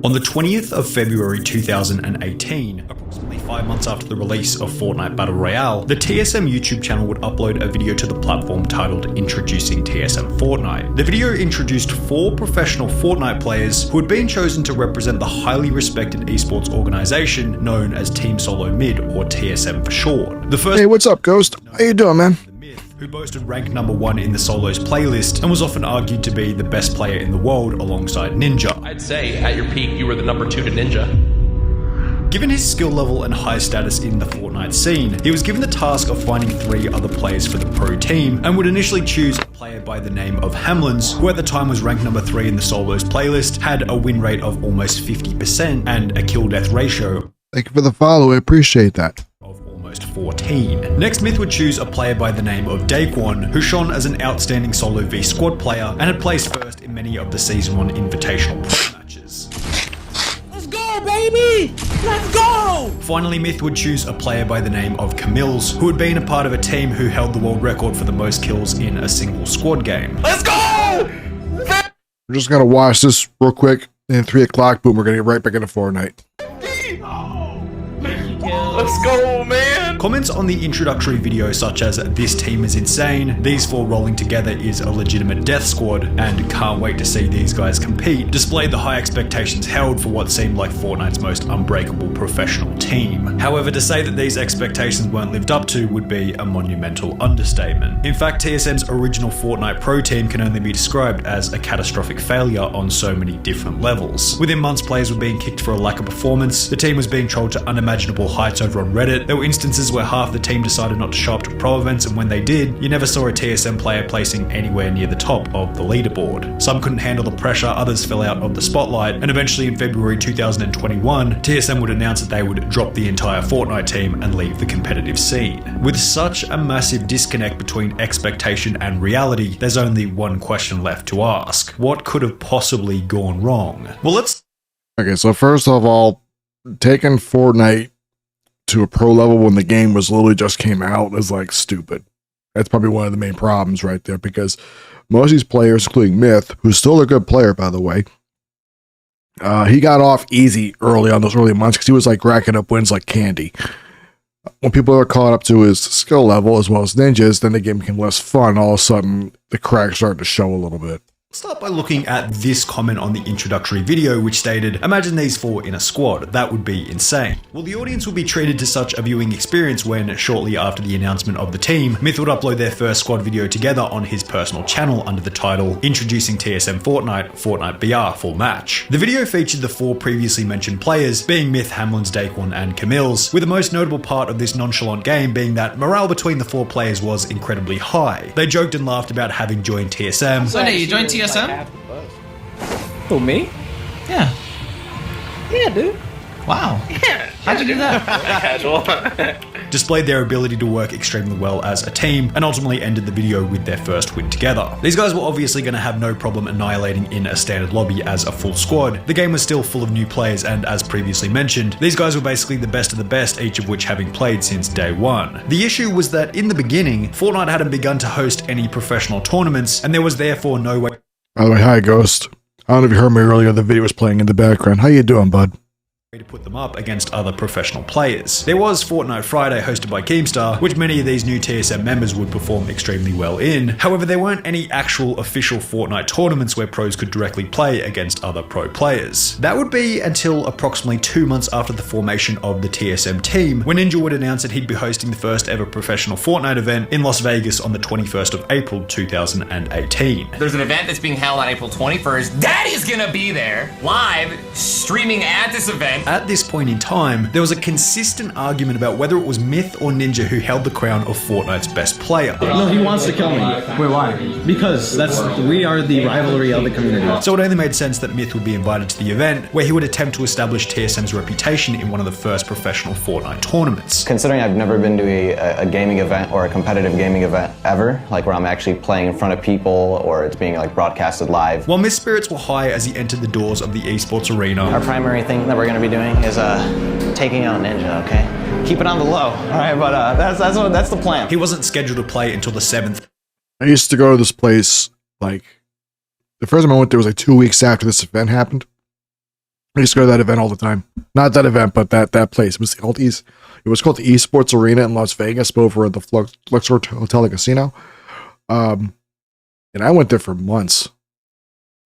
On the 20th of February 2018, approximately 5 months after the release of Fortnite Battle Royale, the TSM YouTube channel would upload a video to the platform titled Introducing TSM Fortnite. The video introduced 4 professional Fortnite players who had been chosen to represent the highly respected esports organization known as Team Solo Mid, or TSM for short. The first— Hey, what's up, Ghost? How you doing, man? Who boasted rank number 1 in the solos playlist and was often argued to be the best player in the world alongside Ninja. I'd say at your peak you were the number 2 to Ninja. Given his skill level and high status in the Fortnite scene, he was given the task of finding 3 other players for the pro team and would initially choose a player by the name of Hamlins, who at the time was ranked number 3 in the solos playlist, had a win rate of almost 50% and a kill death ratio. Thank you for the follow, I appreciate that. 14. Next, Myth would choose a player by the name of Daquan, who shone as an outstanding solo v squad player and had placed first in many of the Season 1 Invitational Pro matches. Let's go, baby! Let's go! Finally, Myth would choose a player by the name of Camille's, who had been a part of a team who held the world record for the most kills in a single squad game. Let's go! We're just gonna watch this real quick, and 3 o'clock, boom, we're gonna get right back into Fortnite. Let's go, man! Comments on the introductory video such as "this team is insane," "these 4 rolling together is a legitimate death squad," and "can't wait to see these guys compete" displayed the high expectations held for what seemed like Fortnite's most unbreakable professional team. However, to say that these expectations weren't lived up to would be a monumental understatement. In fact, TSM's original Fortnite Pro team can only be described as a catastrophic failure on so many different levels. Within months, players were being kicked for a lack of performance, the team was being trolled to unimaginable heights over on Reddit, there were instances where half the team decided not to show up to pro events, and when they did, you never saw a TSM player placing anywhere near the top of the leaderboard. Some couldn't handle the pressure, others fell out of the spotlight, and eventually in February 2021, TSM would announce that they would drop the entire Fortnite team and leave the competitive scene. With such a massive disconnect between expectation and reality, there's only one question left to ask. What could have possibly gone wrong? Well, Okay, so first of all, taking Fortnite to a pro level when the game was literally just came out is like stupid. That's probably one of the main problems right there, because most of these players, including Myth, who's still a good player by the way, he got off easy early on those early months because he was like racking up wins like candy. When people are caught up to his skill level as well as Ninja's, then the game became less fun. All of a sudden, the cracks started to show a little bit. Start by looking at this comment on the introductory video, which stated, "Imagine these 4 in a squad, that would be insane." Well, the audience would be treated to such a viewing experience when, shortly after the announcement of the team, Myth would upload their first squad video together on his personal channel under the title, Introducing TSM Fortnite, Fortnite BR Full Match. The video featured the 4 previously mentioned players, being Myth, Hamlin's, Daquan, and Camille's, with the most notable part of this nonchalant game being that morale between the 4 players was incredibly high. They joked and laughed about having joined TSM. So, you joined TSM? Who, me? Yeah. Yeah, dude. Wow. Yeah. How'd you do that? Casual. Displayed their ability to work extremely well as a team, and ultimately ended the video with their first win together. These guys were obviously going to have no problem annihilating in a standard lobby as a full squad. The game was still full of new players, and as previously mentioned, these guys were basically the best of the best, each of which having played since day 1. The issue was that in the beginning, Fortnite hadn't begun to host any professional tournaments, and there was therefore no way— By the way, hi Ghost. I don't know if you heard me earlier, the video was playing in the background. How you doing, bud? to put them up against other professional players. There was Fortnite Friday hosted by Keemstar, which many of these new TSM members would perform extremely well in. However, there weren't any actual official Fortnite tournaments where pros could directly play against other pro players. That would be until approximately 2 months after the formation of the TSM team, when Ninja would announce that he'd be hosting the first ever professional Fortnite event in Las Vegas on the 21st of April 2018. There's an event that's being held on April 21st. Daddy's gonna be there, live, streaming at this event. At this point in time, there was a consistent argument about whether it was Myth or Ninja who held the crown of Fortnite's best player. No, he wants to kill me. Wait, why? Because we are the rivalry of the community. So it only made sense that Myth would be invited to the event, where he would attempt to establish TSM's reputation in one of the first professional Fortnite tournaments. Considering I've never been to a gaming event or a competitive gaming event ever, like where I'm actually playing in front of people or it's being like broadcasted live. While Myth's spirits were high as he entered the doors of the esports arena, Our primary thing that we're going to be doing is taking out Ninja, okay? Keep it on the low, all right? But that's the plan. he wasn't scheduled to play until the 7th. I used to go to this place, like, the first time I went there was like 2 weeks after this event happened. I used to go to that event all the time. Not that event, but that place. It was called the Esports Arena in Las Vegas, over at the Luxor Hotel and Casino. And I went there for months.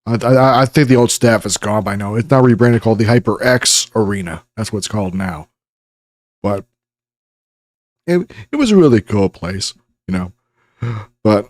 I think the old staff is gone by now. It's now rebranded, called the HyperX Arena. That's what it's called now. But it was a really cool place, you know. But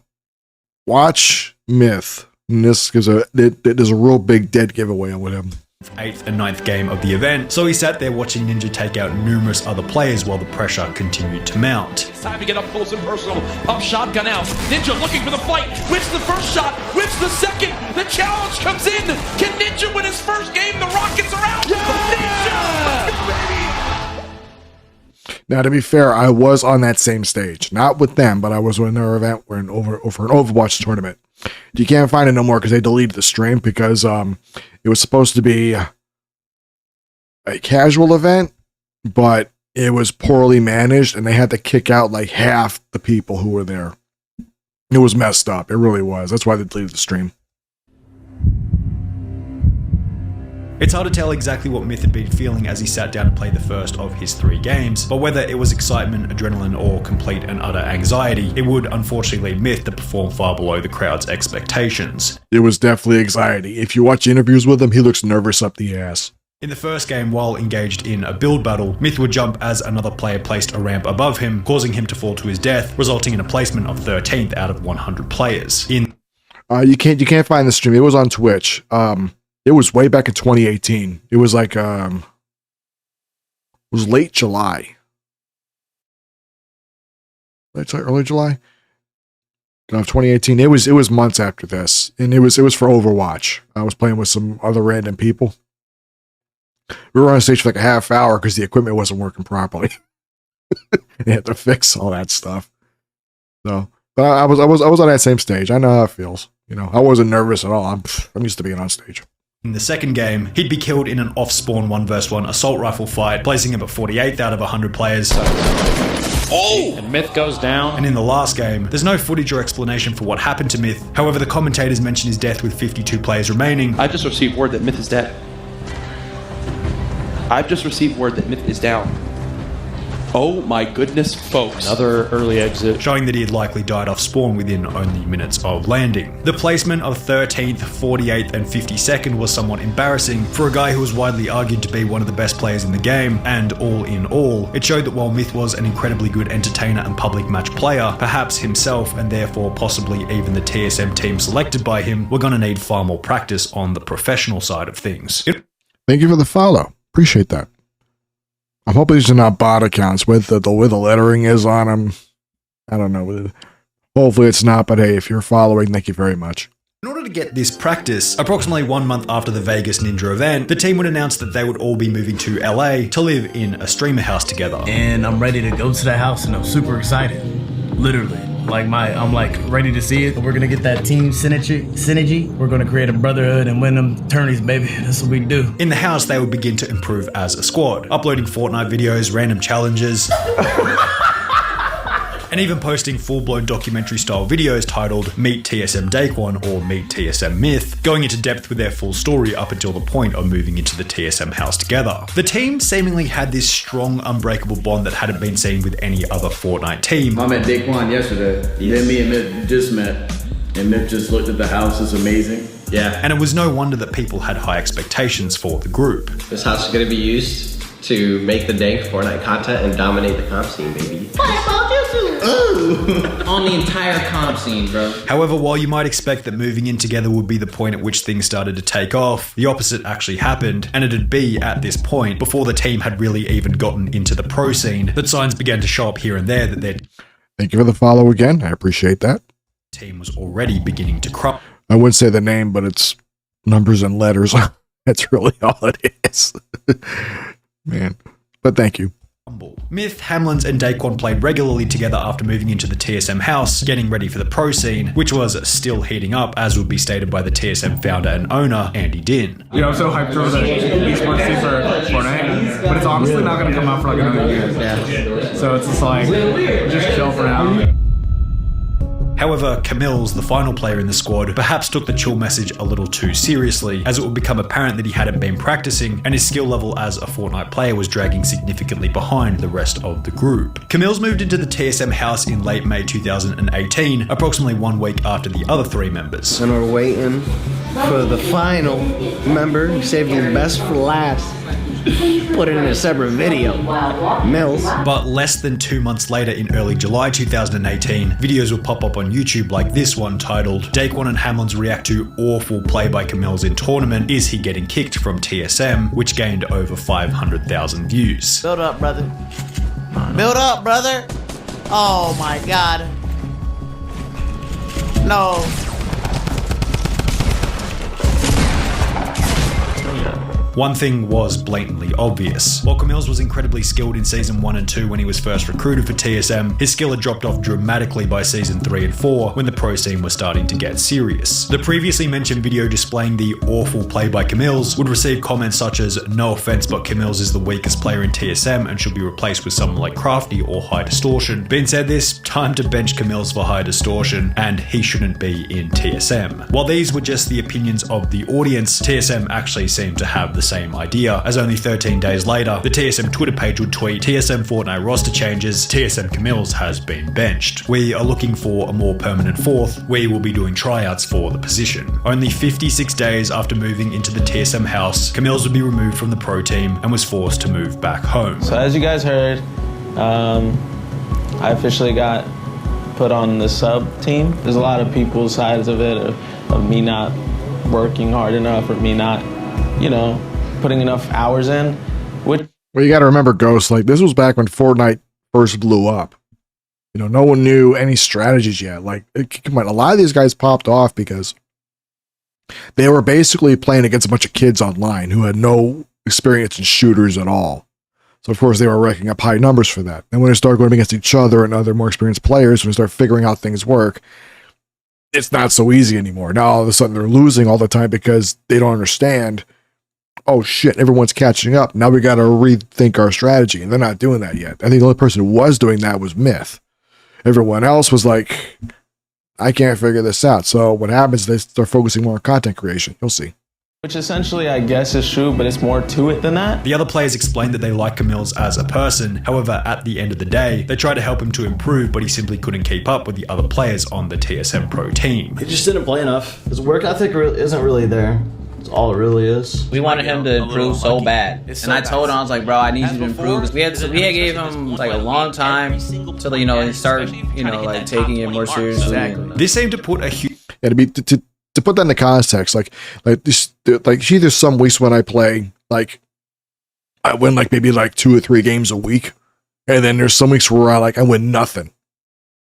watch Myth. And this gives there's a real big dead giveaway with him. 8th and 9th game of the event, so he sat there watching Ninja take out numerous other players while the pressure continued to mount. It's time to get up close and personal. Pump shotgun out. Ninja looking for the fight. Wins the first shot. Wins the second. The challenge comes in. Can Ninja win his first game? The Rockets are out. Yeah! Ninja! Now, to be fair, I was on that same stage. Not with them, but I was in their event. We're in over an Overwatch tournament. You can't find it no more because they deleted the stream because it was supposed to be a casual event, but it was poorly managed and they had to kick out like half the people who were there. It was messed up. It really was. That's why they deleted the stream. It's hard to tell exactly what Myth had been feeling as he sat down to play the first of his 3 games, but whether it was excitement, adrenaline, or complete and utter anxiety, it would unfortunately lead Myth to perform far below the crowd's expectations. It was definitely anxiety. If you watch interviews with him, he looks nervous up the ass. In the first game, while engaged in a build battle, Myth would jump as another player placed a ramp above him, causing him to fall to his death, resulting in a placement of 13th out of 100 players. You can't find the stream. It was on Twitch. It was way back in 2018. It was like it was late July. Early July? No, 2018. It was months after this. And it was for Overwatch. I was playing with some other random people. We were on stage for like a half hour because the equipment wasn't working properly. They had to fix all that stuff. So, but I was on that same stage. I know how it feels. You know, I wasn't nervous at all. I'm used to being on stage. In the second game, he'd be killed in an off-spawn 1v1 assault rifle fight, placing him at 48th out of 100 players. Oh! And Myth goes down. And in the last game, there's no footage or explanation for what happened to Myth. However, the commentators mention his death with 52 players remaining. I just received word that Myth is dead. I've just received word that Myth is down. Oh my goodness, folks. Another early exit. Showing that he had likely died off spawn within only minutes of landing. The placement of 13th, 48th, and 52nd was somewhat embarrassing for a guy who was widely argued to be one of the best players in the game, and all in all, it showed that while Myth was an incredibly good entertainer and public match player, perhaps himself and therefore possibly even the TSM team selected by him were going to need far more practice on the professional side of things. Thank you for the follow. Appreciate that. I'm hoping these are not bot accounts with the way the lettering is on them. I don't know. Hopefully it's not, but hey, if you're following, thank you very much. In order to get this practice, approximately 1 month after the Vegas Ninja event, the team would announce that they would all be moving to LA to live in a streamer house together. And I'm ready to go to the house and I'm super excited. Literally. I'm ready to see it. We're gonna get that team synergy. We're gonna create a brotherhood and win them tourneys, baby. That's what we do. In the house, they would begin to improve as a squad, uploading Fortnite videos, random challenges, and even posting full-blown documentary-style videos titled Meet TSM Daquan or Meet TSM Myth, going into depth with their full story up until the point of moving into the TSM house together. The team seemingly had this strong, unbreakable bond that hadn't been seen with any other Fortnite team. I met Daquan yesterday. Then me and Myth just met, and Myth just looked at the house. It's amazing. Yeah. And it was no wonder that people had high expectations for the group. This house is going to be used to make the dank Fortnite content and dominate the comp scene, baby. On the entire comp scene, bro. However, while you might expect that moving in together would be the point at which things started to take off, the opposite actually happened, and it'd be at this point, before the team had really even gotten into the pro scene, that signs began to show up here and there that their Thank you for the follow again. I appreciate that. Team was already beginning to crumble. I wouldn't say the name, but it's numbers and letters. That's really all it is. Man, but thank you. Myth, Hamlins, and Daquan played regularly together after moving into the TSM house, getting ready for the pro scene, which was still heating up, as would be stated by the TSM founder and owner, Andy Din. You know, I'm so hyped for the esports scene for Fortnite, but it's honestly not going to come out for like another year. Yeah. So it's just like, just chill for now. However, Camille's, the final player in the squad, perhaps took the chill message a little too seriously, as it would become apparent that he hadn't been practicing and his skill level as a Fortnite player was dragging significantly behind the rest of the group. Camille's moved into the TSM house in late May 2018, approximately 1 week after the other 3 members. And we're waiting for the final member, saving the best for last. Put it in a separate video. Mills. But less than 2 months later, in early July 2018, videos would pop up on YouTube like this one titled Daquan and Hamlin's react to awful play by Camille's in tournament. Is he getting kicked from TSM? Which gained over 500,000 views. Build up, brother. Build up, brother. Oh my god. No. One thing was blatantly obvious. While Camille's was incredibly skilled in Season 1 and 2 when he was first recruited for TSM, his skill had dropped off dramatically by Season 3 and 4 when the pro scene was starting to get serious. The previously mentioned video displaying the awful play by Camille's would receive comments such as, "No offense, but Camille's is the weakest player in TSM and should be replaced with someone like Crafty or High Distortion." Being said this, time to bench Camille's for High Distortion, and he shouldn't be in TSM. While these were just the opinions of the audience, TSM actually seemed to have the same idea, as only 13 days later, the TSM Twitter page would tweet, "TSM Fortnite roster changes, TSM Camille's has been benched. We are looking for a more permanent fourth. We will be doing tryouts for the position." Only 56 days after moving into the TSM house, Camille's would be removed from the pro team and was forced to move back home. So as you guys heard, I officially got put on the sub team. There's a lot of people's sides of it, of me not working hard enough, or me not, you know, putting enough hours in. Well, you got to remember, Ghost, like this was back when Fortnite first blew up. You know, no one knew any strategies yet. Like, come on, a lot of these guys popped off because they were basically playing against a bunch of kids online who had no experience in shooters at all. So, of course, they were racking up high numbers for that. And when they start going against each other and other more experienced players, when they start figuring out things work, it's not so easy anymore. Now, all of a sudden, they're losing all the time because they don't understand. Oh shit, everyone's catching up. Now we got to rethink our strategy. And they're not doing that yet. I think the only person who was doing that was Myth. Everyone else was like, I can't figure this out. So what happens is they start focusing more on content creation. You'll see. Which essentially, I guess, is true, but it's more to it than that. The other players explained that they like Camille's as a person. However, at the end of the day, they tried to help him to improve, but he simply couldn't keep up with the other players on the TSM Pro team. He just didn't play enough. His work ethic isn't really there. That's all it really is. We wanted him to improve so bad. And I told him, I was like, bro, I need you to improve. Because we had gave him like a long time to, you know, start, you know, like taking it more seriously. Exactly. This seemed to put a huge... Yeah, to put that into context, like there's some weeks when I play, like I win like maybe like 2 or 3 games a week, and then there's some weeks where I win nothing.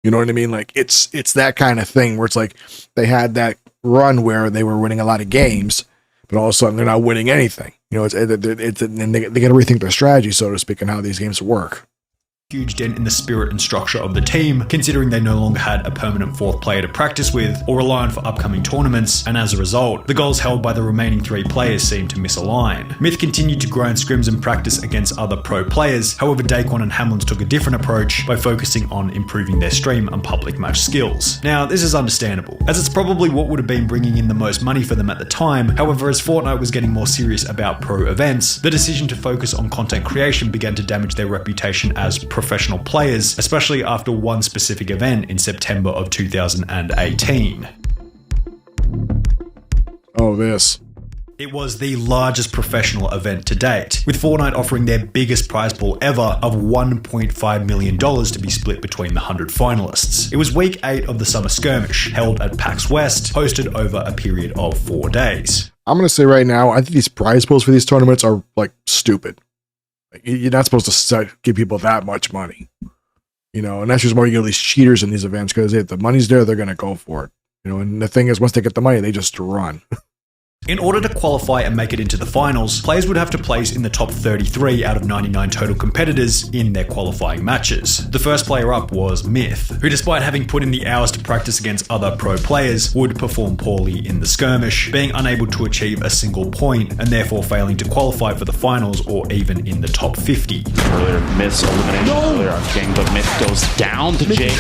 You know what I mean? Like it's that kind of thing where it's like they had that run where they were winning a lot of games, but all of a sudden they're not winning anything. You know, and they got to rethink their strategy, so to speak, and how these games work. Huge dent in the spirit and structure of the team, considering they no longer had a permanent fourth player to practice with or rely on for upcoming tournaments, and as a result, the goals held by the remaining 3 players seemed to misalign. Myth continued to grind scrims and practice against other pro players, however Daquan and Hamlin's took a different approach by focusing on improving their stream and public match skills. Now, this is understandable, as it's probably what would have been bringing in the most money for them at the time. However, as Fortnite was getting more serious about pro events, the decision to focus on content creation began to damage their reputation as professional players, especially after one specific event in September of 2018. Oh, this. It was the largest professional event to date, with Fortnite offering their biggest prize pool ever of $1.5 million to be split between the 100 finalists. It was week 8 of the Summer Skirmish, held at PAX West, hosted over a period of 4 days. I'm going to say right now, I think these prize pools for these tournaments are like stupid. You're not supposed to give people that much money, you know, and that's just more you get these cheaters in these events, because if the money's there, they're going to go for it, you know, and the thing is, once they get the money, they just run. In order to qualify and make it into the finals, players would have to place in the top 33 out of 99 total competitors in their qualifying matches. The first player up was Myth, who despite having put in the hours to practice against other pro players, would perform poorly in the skirmish, being unable to achieve a single point and therefore failing to qualify for the finals or even in the top 50. Earlier, Myth's eliminated earlier on King, but Myth goes down to Jake.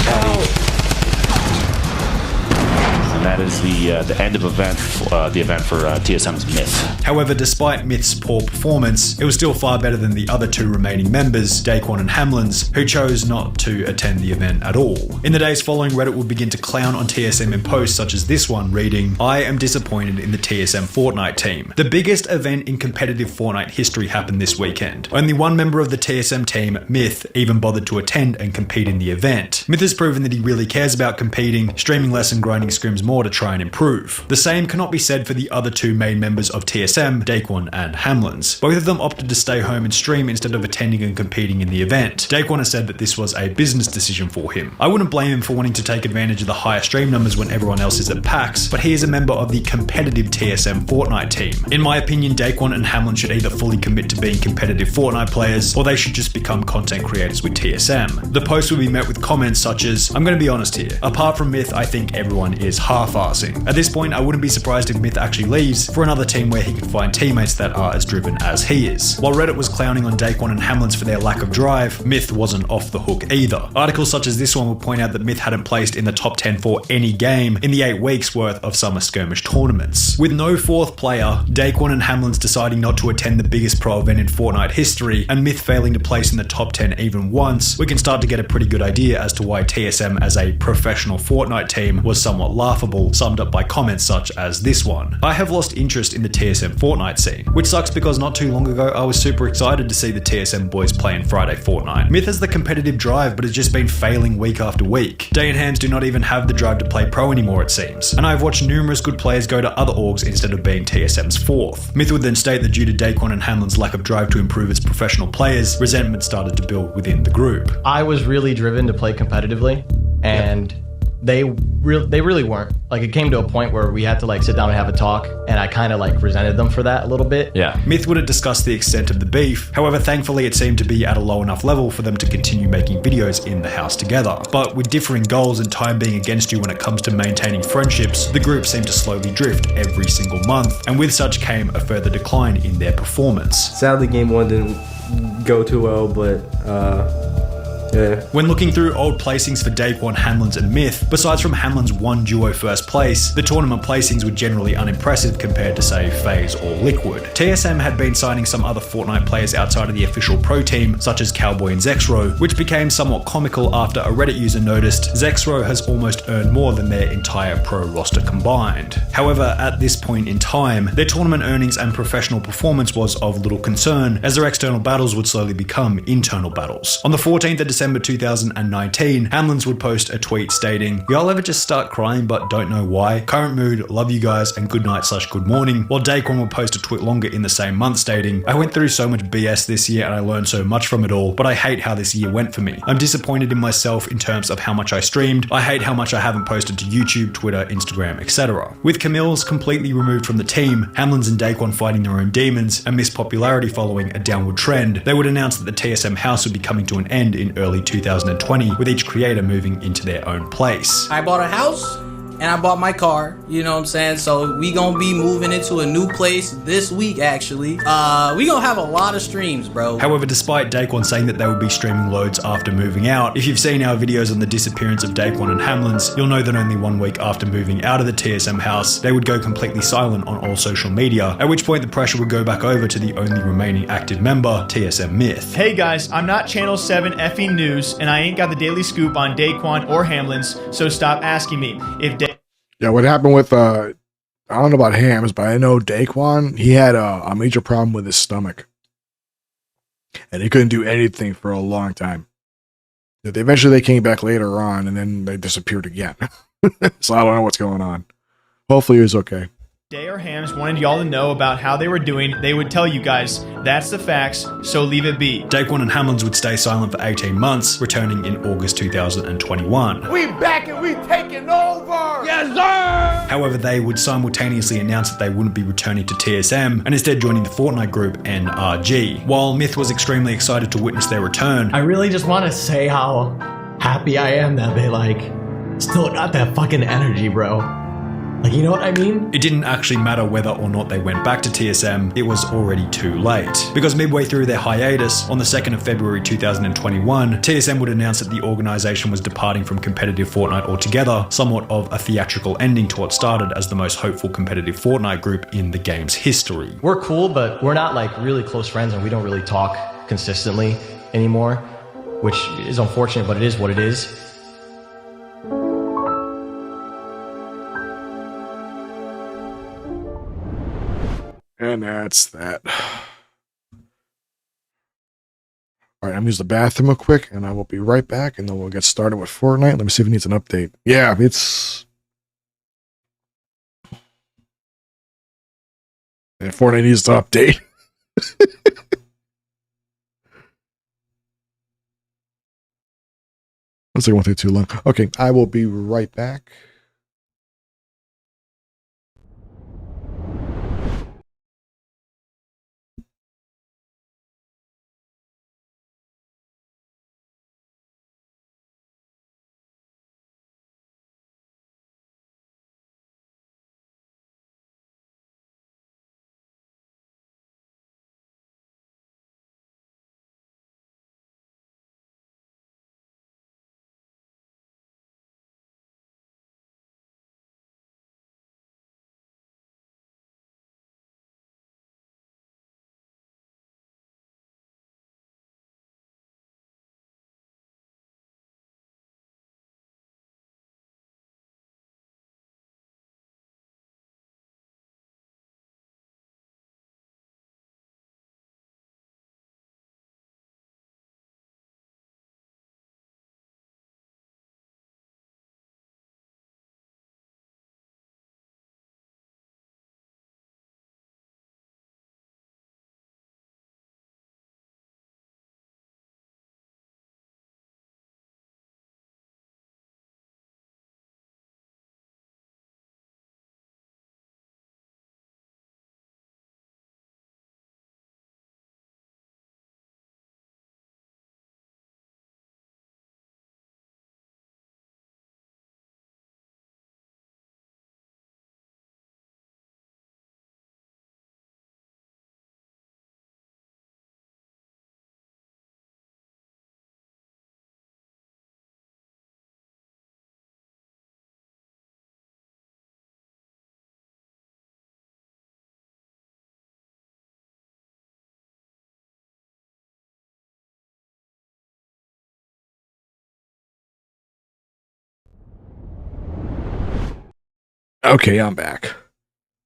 and that is the end of the event for TSM's Myth. However, despite Myth's poor performance, it was still far better than the other two remaining members, Daquan and Hamlins, who chose not to attend the event at all. In the days following, Reddit would begin to clown on TSM in posts such as this one reading, "I am disappointed in the TSM Fortnite team. The biggest event in competitive Fortnite history happened this weekend. Only one member of the TSM team, Myth, even bothered to attend and compete in the event. Myth has proven that he really cares about competing, streaming less and grinding scrims more to try and improve. The same cannot be said for the other two main members of TSM, Daquan and Hamlins. Both of them opted to stay home and stream instead of attending and competing in the event. Daquan has said that this was a business decision for him. I wouldn't blame him for wanting to take advantage of the higher stream numbers when everyone else is at PAX, but he is a member of the competitive TSM Fortnite team. In my opinion, Daquan and Hamlin should either fully commit to being competitive Fortnite players, or they should just become content creators with TSM. The post will be met with comments such as, I'm going to be honest here, apart from Myth, I think everyone is half-arsing. At this point, I wouldn't be surprised if Myth actually leaves for another team where he can find teammates that are as driven as he is. While Reddit was clowning on Daquan and Hamlins for their lack of drive, Myth wasn't off the hook either. Articles such as this one would point out that Myth hadn't placed in the top 10 for any game in the 8 weeks worth of summer skirmish tournaments. With no fourth player, Daquan and Hamlins deciding not to attend the biggest pro event in Fortnite history, and Myth failing to place in the top 10 even once, we can start to get a pretty good idea as to why TSM as a professional Fortnite team was somewhat laughable, summed up by comments such as this one. I have lost interest in the TSM Fortnite scene, which sucks because not too long ago I was super excited to see the TSM boys play in Friday Fortnite. Myth has the competitive drive but has just been failing week after week. Day and Hams do not even have the drive to play pro anymore it seems, and I've watched numerous good players go to other orgs instead of being TSM's fourth. Myth would then state that due to Daquan and Hamlin's lack of drive to improve its professional players, resentment started to build within the group. I was really driven to play competitively, and they really weren't. Like, it came to a point where we had to like sit down and have a talk, and I kind of like resented them for that a little bit. Yeah. Myth wouldn't discuss the extent of the beef. However, thankfully it seemed to be at a low enough level for them to continue making videos in the house together. But with differing goals and time being against you when it comes to maintaining friendships, the group seemed to slowly drift every single month, and with such came a further decline in their performance. Sadly, game one didn't go too well, but yeah. When looking through old placings for Daquan, Hamlins and Myth, besides from Hamlin's one duo first place, the tournament placings were generally unimpressive compared to say FaZe or Liquid. TSM had been signing some other Fortnite players outside of the official pro team, such as Cowboy and Zexro, which became somewhat comical after a Reddit user noticed Zexro has almost earned more than their entire pro roster combined. However, at this point in time, their tournament earnings and professional performance was of little concern, as their external battles would slowly become internal battles. On the 14th of December 2019, Hamlins would post a tweet stating, "Y'all ever just start crying but don't know why? Current mood, love you guys, and good night/good morning." While Daquan would post a tweet longer in the same month stating, "I went through so much BS this year and I learned so much from it all, but I hate how this year went for me. I'm disappointed in myself in terms of how much I streamed. I hate how much I haven't posted to YouTube, Twitter, Instagram, etc." With Camille's completely removed from the team, Hamlins and Daquan fighting their own demons, and Myth's popularity following a downward trend, they would announce that the TSM house would be coming to an end in early 2020, with each creator moving into their own place. I bought a house and I bought my car, you know what I'm saying? So we gonna be moving into a new place this week actually. We gonna have a lot of streams, bro. However, despite Daquan saying that they would be streaming loads after moving out, if you've seen our videos on the disappearance of Daquan and Hamlins, you'll know that only 1 week after moving out of the TSM house, they would go completely silent on all social media, at which point the pressure would go back over to the only remaining active member, TSM Myth. Hey guys, I'm not Channel 7 effing news, and I ain't got the daily scoop on Daquan or Hamlins, so stop asking me. Yeah, what happened with, I don't know about Hams, but I know Daquan, he had a major problem with his stomach. And he couldn't do anything for a long time. Eventually they came back later on, and then they disappeared again. So I don't know what's going on. Hopefully he was okay. Day or Hams wanted y'all to know about how they were doing, they would tell you guys. That's the facts, so leave it be. Daquan and Hamlins would stay silent for 18 months, returning in August 2021. We back and we taking over! Yes, sir! However, they would simultaneously announce that they wouldn't be returning to TSM, and instead joining the Fortnite group NRG. While Myth was extremely excited to witness their return, I really just want to say how happy I am that they like still got that fucking energy, bro. Like, you know what I mean? It didn't actually matter whether or not they went back to TSM, it was already too late. Because midway through their hiatus, on the 2nd of February 2021, TSM would announce that the organization was departing from competitive Fortnite altogether, somewhat of a theatrical ending to what started as the most hopeful competitive Fortnite group in the game's history. We're cool, but we're not like really close friends and we don't really talk consistently anymore, which is unfortunate, but it is what it is. And that's that. All right, I'm using the bathroom real quick, and I will be right back, and then we'll get started with Fortnite. Let me see if it needs an update. Yeah, it's... Yeah, Fortnite needs to update. Looks like it won't take too long. Okay, I will be right back. Okay, I'm back.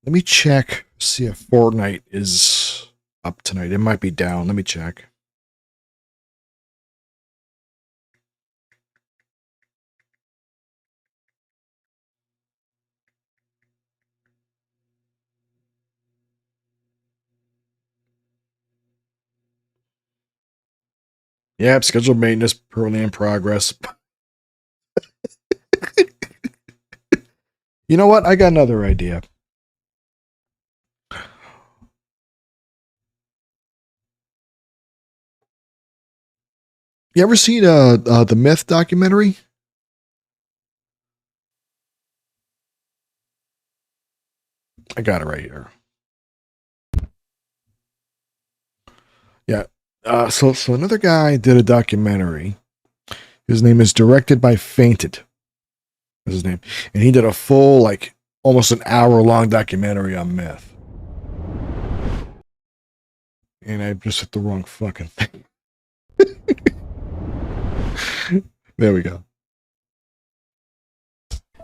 Let me check, see if Fortnite is up tonight. It might be down. Let me check. Yep, scheduled maintenance currently in progress. You know what? I got another idea. You ever seen the Myth documentary? I got it right here. Yeah. So another guy did a documentary. His name is Directed by Fainted. That's his name. And he did a full, like, almost an hour-long documentary on Myth. And I just hit the wrong fucking thing. There we go.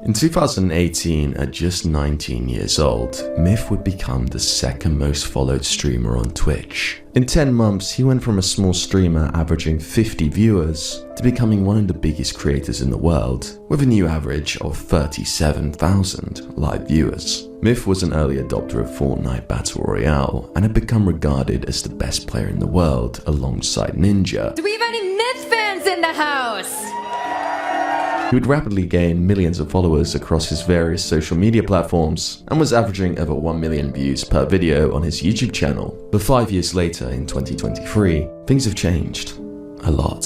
In 2018, at just 19 years old, Myth would become the second most followed streamer on Twitch. In 10 months, he went from a small streamer averaging 50 viewers to becoming one of the biggest creators in the world, with a new average of 37,000 live viewers. Myth was an early adopter of Fortnite Battle Royale and had become regarded as the best player in the world alongside Ninja. Do we have any Myth fans in the house? He would rapidly gain millions of followers across his various social media platforms and was averaging over 1 million views per video on his YouTube channel. But 5 years later, in 2023, things have changed. A lot.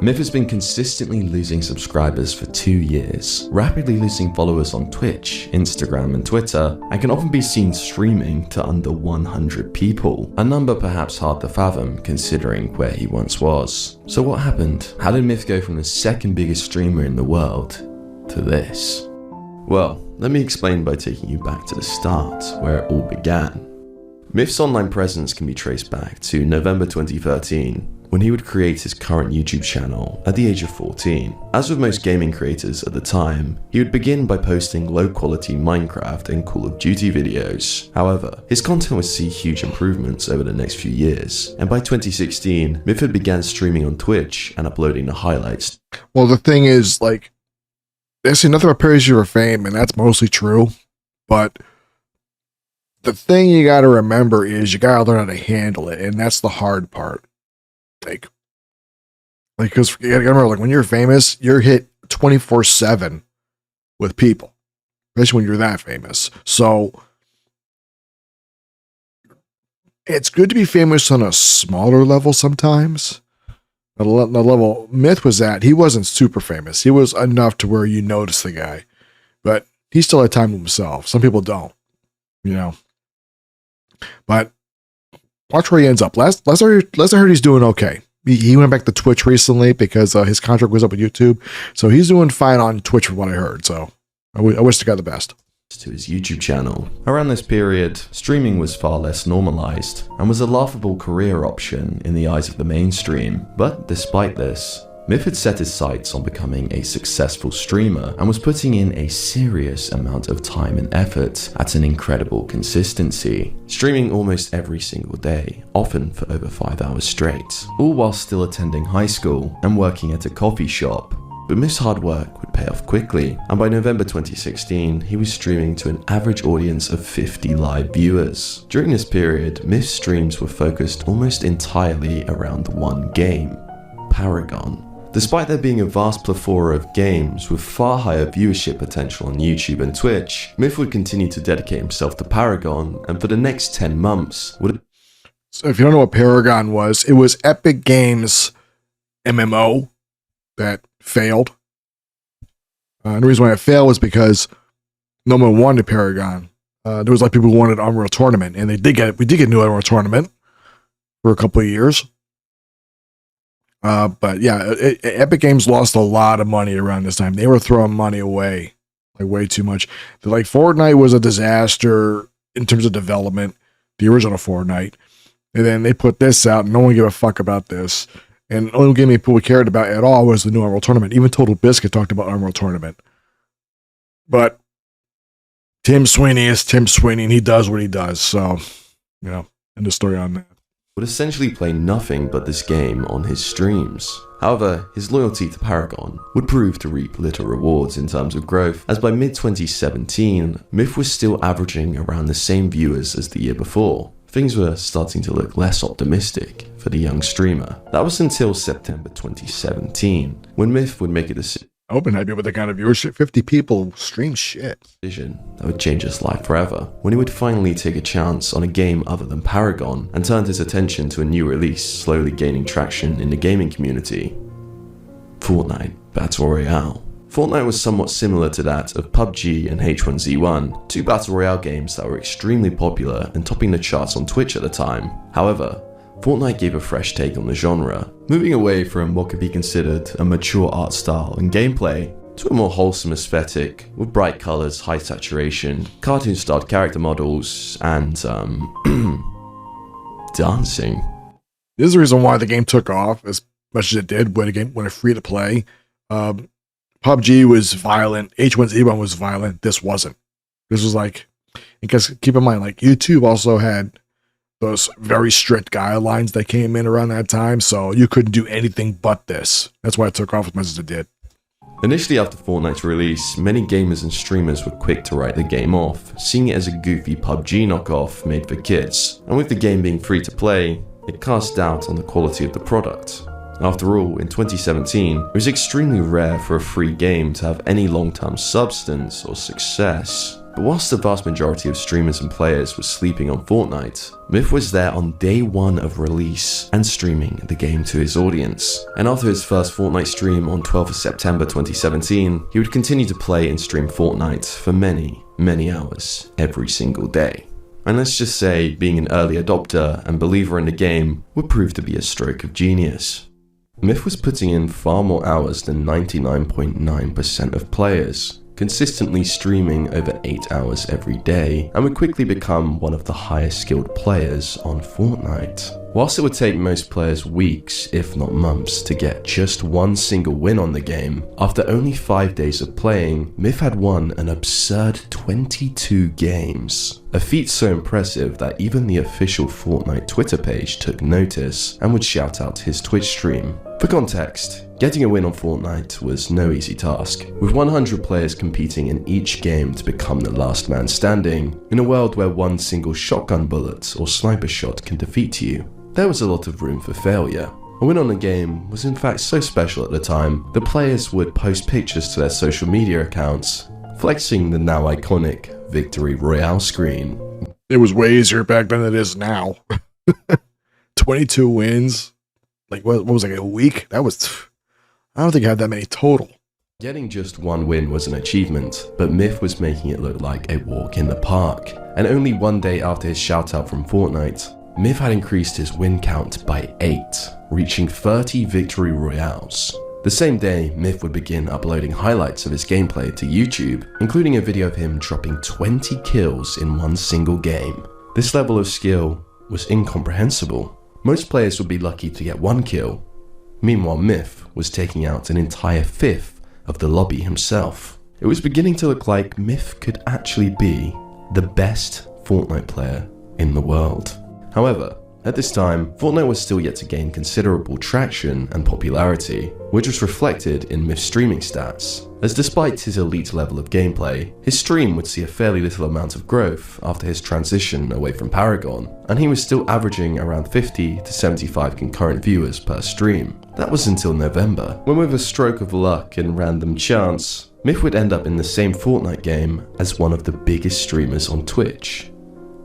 Myth has been consistently losing subscribers for 2 years, rapidly losing followers on Twitch, Instagram, and Twitter, and can often be seen streaming to under 100 people, a number perhaps hard to fathom considering where he once was. So what happened? How did Myth go from the second biggest streamer in the world to this? Well, let me explain by taking you back to the start, where it all began. Myth's online presence can be traced back to November 2013, when he would create his current YouTube channel at the age of 14. As with most gaming creators at the time, he would begin by posting low-quality Minecraft and Call of Duty videos. However, his content would see huge improvements over the next few years, and by 2016, Myth had began streaming on Twitch and uploading the highlights. Well, the thing is, like, they say nothing prepares you for fame, and that's mostly true, but the thing you gotta remember is you gotta learn how to handle it, and that's the hard part. Like, because you gotta remember, like, when you're famous, you're hit 24/7 with people, especially when you're that famous. So it's good to be famous on a smaller level sometimes. The level Myth was at, he wasn't super famous. He was enough to where you notice the guy, but he still had time to himself. Some people don't, you know. But watch where he ends up. Last I heard he's doing okay. He went back to Twitch recently because his contract was up with YouTube. So he's doing fine on Twitch from what I heard. So I wish the guy the best. To his YouTube channel. Around this period, streaming was far less normalized and was a laughable career option in the eyes of the mainstream. But despite this, Myth had set his sights on becoming a successful streamer and was putting in a serious amount of time and effort at an incredible consistency, streaming almost every single day, often for over 5 hours straight, all while still attending high school and working at a coffee shop. But Myth's hard work would pay off quickly, and by November 2016, he was streaming to an average audience of 50 live viewers. During this period, Myth's streams were focused almost entirely around one game, Paragon. Despite there being a vast plethora of games with far higher viewership potential on YouTube and Twitch, Myth would continue to dedicate himself to Paragon, and for the next 10 months would... So if you don't know what Paragon was, it was Epic Games' MMO that failed. And the reason why it failed was because no one wanted Paragon. There was like people who wanted Unreal Tournament, and we did get a new Unreal Tournament for a couple of years. But yeah, Epic Games lost a lot of money around this time. They were throwing money away, like way too much. Like Fortnite was a disaster in terms of development, the original Fortnite. And then they put this out, and no one gave a fuck about this. And the only game people cared about at all was the new Unreal Tournament. Even Total Biscuit talked about Unreal Tournament. But Tim Sweeney is Tim Sweeney, and he does what he does. So, you know, end of story on that. Would essentially play nothing but this game on his streams. However, his loyalty to Paragon would prove to reap little rewards in terms of growth, as by mid-2017, Myth was still averaging around the same viewers as the year before. Things were starting to look less optimistic for the young streamer. That was until September 2017, when Myth would make a decision. I hope happy with the kind of viewership. 50 people stream shit. That would change his life forever, when he would finally take a chance on a game other than Paragon and turned his attention to a new release slowly gaining traction in the gaming community. Fortnite Battle Royale. Fortnite was somewhat similar to that of PUBG and H1Z1, two Battle Royale games that were extremely popular and topping the charts on Twitch at the time. However, Fortnite gave a fresh take on the genre, moving away from what could be considered a mature art style and gameplay to a more wholesome aesthetic with bright colors, high saturation, cartoon-styled character models, and, dancing. This is the reason why the game took off as much as it did when it free to play. PUBG was violent, H1Z1 was violent, this wasn't. This was like, because keep in mind, like YouTube also had those very strict guidelines that came in around that time, so you couldn't do anything but this. That's why it took off as much as it did. Initially after Fortnite's release, many gamers and streamers were quick to write the game off, seeing it as a goofy PUBG knockoff made for kids. And with the game being free to play, it cast doubt on the quality of the product. After all, in 2017, it was extremely rare for a free game to have any long-term substance or success. But whilst the vast majority of streamers and players were sleeping on Fortnite, Myth was there on day one of release and streaming the game to his audience. And after his first Fortnite stream on 12th of September 2017, he would continue to play and stream Fortnite for many, many hours every single day. And let's just say being an early adopter and believer in the game would prove to be a stroke of genius. Myth was putting in far more hours than 99.9% of players, consistently streaming over 8 hours every day, and would quickly become one of the highest skilled players on Fortnite. Whilst it would take most players weeks, if not months, to get just one single win on the game, after only 5 days of playing, Myth had won an absurd 22 games. A feat so impressive that even the official Fortnite Twitter page took notice and would shout out his Twitch stream. For context, getting a win on Fortnite was no easy task, with 100 players competing in each game to become the last man standing, in a world where one single shotgun bullet or sniper shot can defeat you. There was a lot of room for failure. A win on the game was in fact so special at the time, the players would post pictures to their social media accounts, flexing the now iconic Victory Royale screen. It was way easier back then than it is now. 22 wins. Like, what was it, like a week? That was... I don't think I had that many total. Getting just one win was an achievement, but Myth was making it look like a walk in the park. And only one day after his shoutout from Fortnite, Myth had increased his win count by 8, reaching 30 Victory Royales. The same day, Myth would begin uploading highlights of his gameplay to YouTube, including a video of him dropping 20 kills in one single game. This level of skill was incomprehensible. Most players would be lucky to get 1 kill. Meanwhile, Myth was taking out an entire fifth of the lobby himself. It was beginning to look like Myth could actually be the best Fortnite player in the world. However, at this time, Fortnite was still yet to gain considerable traction and popularity, which was reflected in Myth's streaming stats, as despite his elite level of gameplay, his stream would see a fairly little amount of growth after his transition away from Paragon, and he was still averaging around 50 to 75 concurrent viewers per stream. That was until November, when with a stroke of luck and random chance, Myth would end up in the same Fortnite game as one of the biggest streamers on Twitch,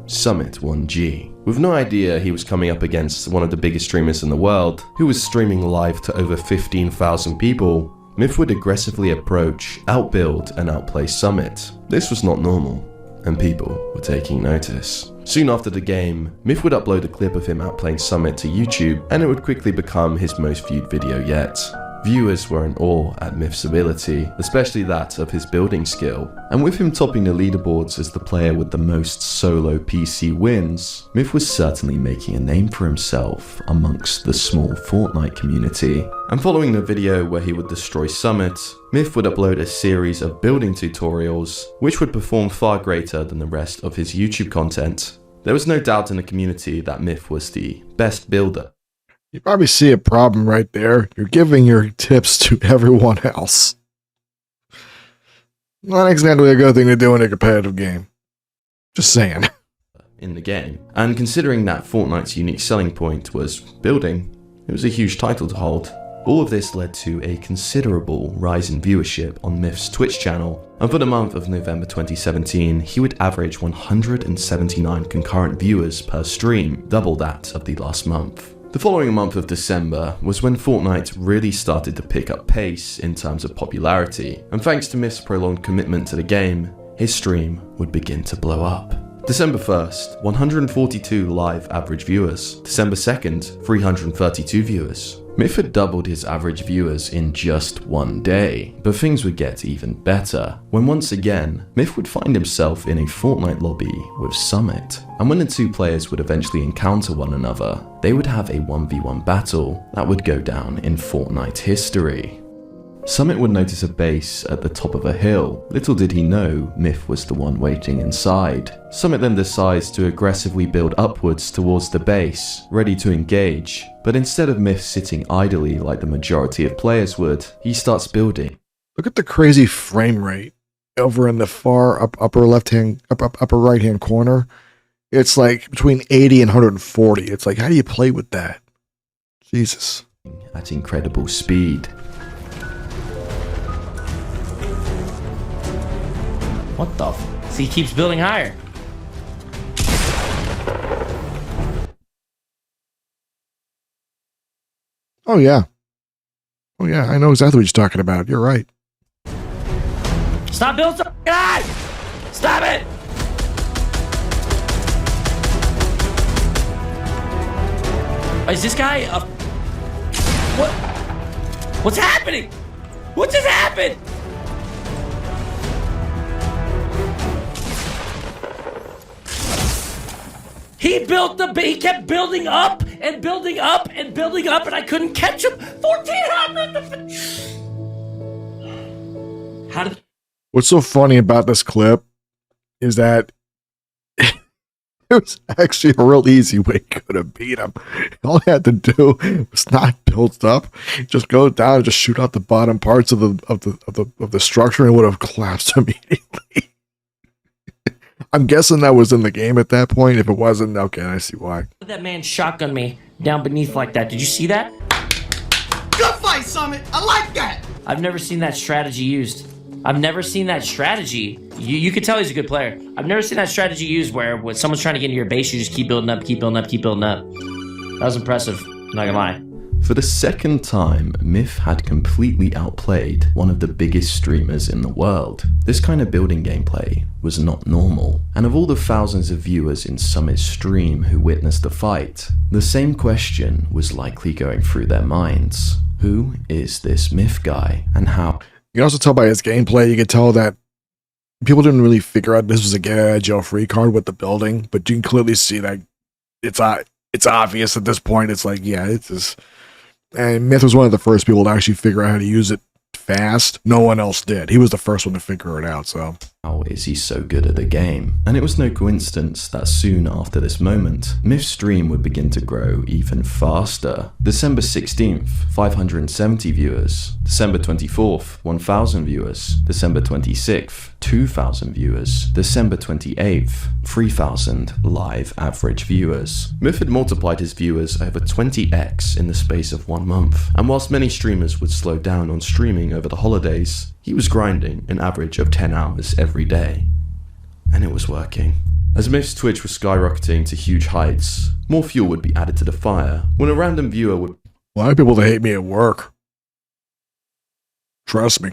Summit1G. With no idea he was coming up against one of the biggest streamers in the world, who was streaming live to over 15,000 people, Myth would aggressively approach, outbuild, and outplay Summit. This was not normal, and people were taking notice. Soon after the game, Myth would upload a clip of him outplaying Summit to YouTube, and it would quickly become his most viewed video yet. Viewers were in awe at Myth's ability, especially that of his building skill. And with him topping the leaderboards as the player with the most solo PC wins, Myth was certainly making a name for himself amongst the small Fortnite community. And following the video where he would destroy Summit, Myth would upload a series of building tutorials, which would perform far greater than the rest of his YouTube content. There was no doubt in the community that Myth was the best builder. You probably see a problem right there. You're giving your tips to everyone else. Not exactly a good thing to do in a competitive game. Just saying. In the game. And considering that Fortnite's unique selling point was building, it was a huge title to hold. All of this led to a considerable rise in viewership on Myth's Twitch channel, and for the month of November 2017, he would average 179 concurrent viewers per stream, double that of the last month. The following month of December was when Fortnite really started to pick up pace in terms of popularity, and thanks to Myth's prolonged commitment to the game, his stream would begin to blow up. December 1st, 142 live average viewers. December 2nd, 332 viewers. Myth had doubled his average viewers in just one day, but things would get even better when once again, Myth would find himself in a Fortnite lobby with Summit. And when the two players would eventually encounter one another, they would have a 1v1 battle that would go down in Fortnite history. Summit would notice a base at the top of a hill. Little did he know Myth was the one waiting inside. Summit then decides to aggressively build upwards towards the base, ready to engage. But instead of Myth sitting idly like the majority of players would, he starts building. Look at the crazy frame rate over in the far upper right hand corner. It's like between 80 and 140. It's like, how do you play with that? Jesus. At incredible speed. What the So he keeps building higher. Oh yeah. Oh yeah, I know exactly what you're talking about. You're right. Stop building so high! Stop it! Is this guy a... What? What's happening? What just happened? He built the... He kept building up and building up and building up, and I couldn't catch him. 1,400! How did... What's so funny about this clip is that it was actually a real easy way he could have beat him. All he had to do was not build up, just go down and just shoot out the bottom parts of the structure, and it would have collapsed immediately. I'm guessing that was in the game at that point. If it wasn't, okay, I see why. That man shotgun me down beneath like that. Did you see that? Good fight, Summit. I like that. I've never seen that strategy used. I've never seen that strategy. You could tell he's a good player. I've never seen that strategy used where when someone's trying to get into your base, you just keep building up, keep building up, keep building up. That was impressive. Not gonna lie. For the second time, Myth had completely outplayed one of the biggest streamers in the world. This kind of building gameplay was not normal, and of all the thousands of viewers in Summit's stream who witnessed the fight, the same question was likely going through their minds. Who is this Myth guy, and how? You can also tell by his gameplay, you could tell that people didn't really figure out this was a get out of jail free card with the building, but you can clearly see that it's obvious at this point. It's like, yeah, it's just... And Myth was one of the first people to actually figure out how to use it fast. No one else did. He was the first one to figure it out, so... How is he so good at the game? And it was no coincidence that soon after this moment, Myth's stream would begin to grow even faster. December 16th, 570 viewers. December 24th, 1,000 viewers. December 26th, 2,000 viewers. December 28th, 3,000 live average viewers. Myth had multiplied his viewers over 20x in the space of 1 month. And whilst many streamers would slow down on streaming over the holidays, he was grinding an average of 10 hours every day. And it was working. As Myth's Twitch was skyrocketing to huge heights, more fuel would be added to the fire when a random viewer would... A lot of people that hate me at work. Trust me.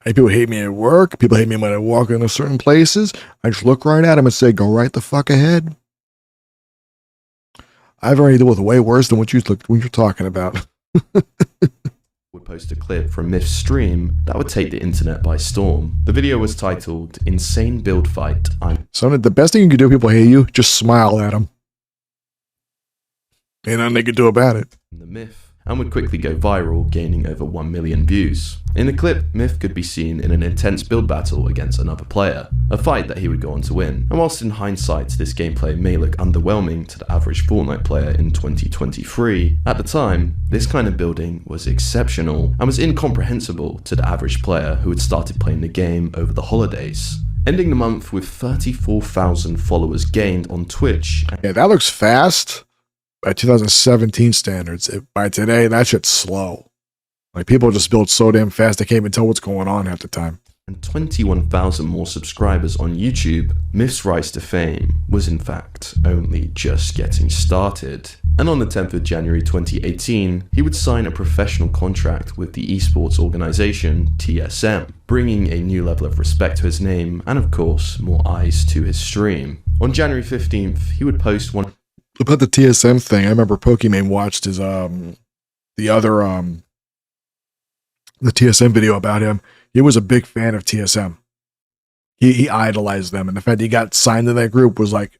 People hate me at work. People hate me when I walk into certain places. I just look right at them and say, go right the fuck ahead. I've already dealt with way worse than what you're talking about. would post a clip from Myth's stream that would take the internet by storm. The video was titled Insane Build Fight. So the best thing you can do if people hate you, just smile at them. Ain't nothing they could do about it. The Myth, and would quickly go viral, gaining over 1 million views. In the clip, Myth could be seen in an intense build battle against another player, a fight that he would go on to win. And whilst in hindsight this gameplay may look underwhelming to the average Fortnite player in 2023, at the time, this kind of building was exceptional and was incomprehensible to the average player who had started playing the game over the holidays. Ending the month with 34,000 followers gained on Twitch. Yeah, that looks fast. By 2017 standards, by today, that shit's slow. Like, people just build so damn fast, they can't even tell what's going on half the time. And 21,000 more subscribers on YouTube, Myth's rise to fame was in fact only just getting started. And on the 10th of January 2018, he would sign a professional contract with the esports organization TSM, bringing a new level of respect to his name and, of course, more eyes to his stream. On January 15th, he would post one... About the TSM thing, I remember Pokimane watched his the TSM video about him. He was a big fan of TSM. He idolized them, and the fact that he got signed to that group was like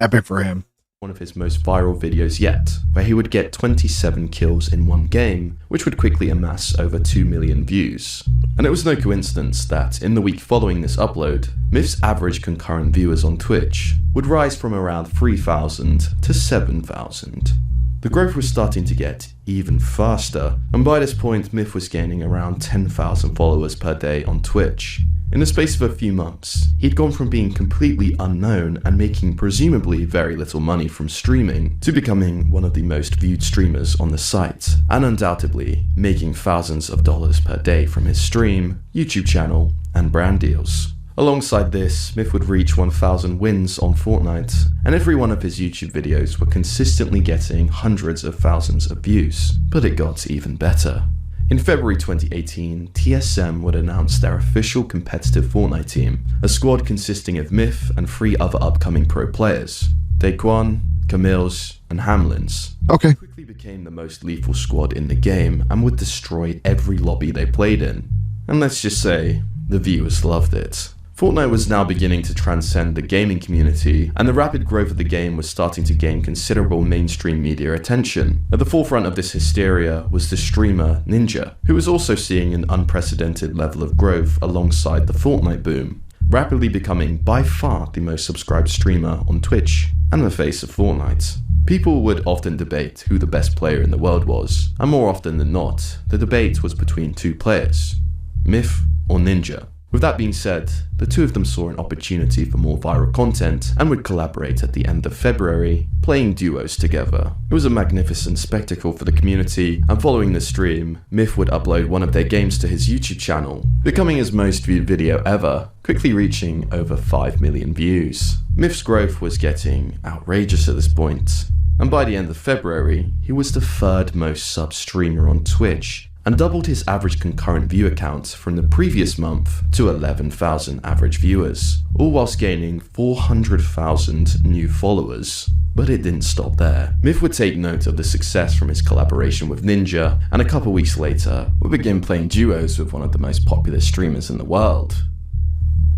epic for him. One of his most viral videos yet, where he would get 27 kills in one game, which would quickly amass over 2 million views. And it was no coincidence that in the week following this upload, Myth's average concurrent viewers on Twitch would rise from around 3,000 to 7,000. The growth was starting to get even faster, and by this point Myth was gaining around 10,000 followers per day on Twitch. In the space of a few months, he'd gone from being completely unknown and making presumably very little money from streaming to becoming one of the most viewed streamers on the site, and undoubtedly making thousands of dollars per day from his stream, YouTube channel, and brand deals. Alongside this, Myth would reach 1,000 wins on Fortnite, and every one of his YouTube videos were consistently getting hundreds of thousands of views. But it got even better. In February 2018, TSM would announce their official competitive Fortnite team, a squad consisting of Myth and 3 other upcoming pro players, Daquan, Camille's, and Hamlin's. Okay. Quickly became the most lethal squad in the game and would destroy every lobby they played in. And let's just say, the viewers loved it. Fortnite was now beginning to transcend the gaming community, and the rapid growth of the game was starting to gain considerable mainstream media attention. At the forefront of this hysteria was the streamer Ninja, who was also seeing an unprecedented level of growth alongside the Fortnite boom, rapidly becoming by far the most subscribed streamer on Twitch, and the face of Fortnite. People would often debate who the best player in the world was, and more often than not, the debate was between 2 players, Myth or Ninja. With that being said, the 2 of them saw an opportunity for more viral content and would collaborate at the end of February, playing duos together. It was a magnificent spectacle for the community, and following the stream, Myth would upload one of their games to his YouTube channel, becoming his most viewed video ever, quickly reaching over 5 million views. Myth's growth was getting outrageous at this point, and by the end of February, he was the 3rd most subbed streamer on Twitch, and doubled his average concurrent view count from the previous month to 11,000 average viewers, all whilst gaining 400,000 new followers. But it didn't stop there. Myth would take note of the success from his collaboration with Ninja, and a couple weeks later, would begin playing duos with one of the most popular streamers in the world,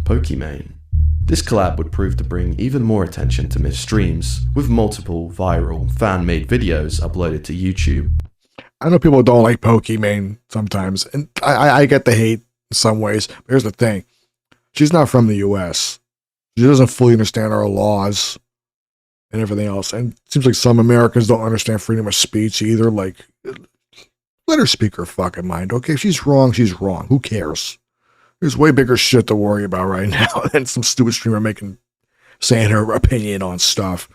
Pokimane. This collab would prove to bring even more attention to Myth's streams, with multiple viral, fan-made videos uploaded to YouTube. I know people don't like Pokimane sometimes, and I get the hate in some ways. But here's the thing. She's not from the US. She doesn't fully understand our laws and everything else. And it seems like some Americans don't understand freedom of speech either. Like, let her speak her fucking mind, okay? If she's wrong, she's wrong. Who cares? There's way bigger shit to worry about right now than some stupid streamer saying her opinion on stuff.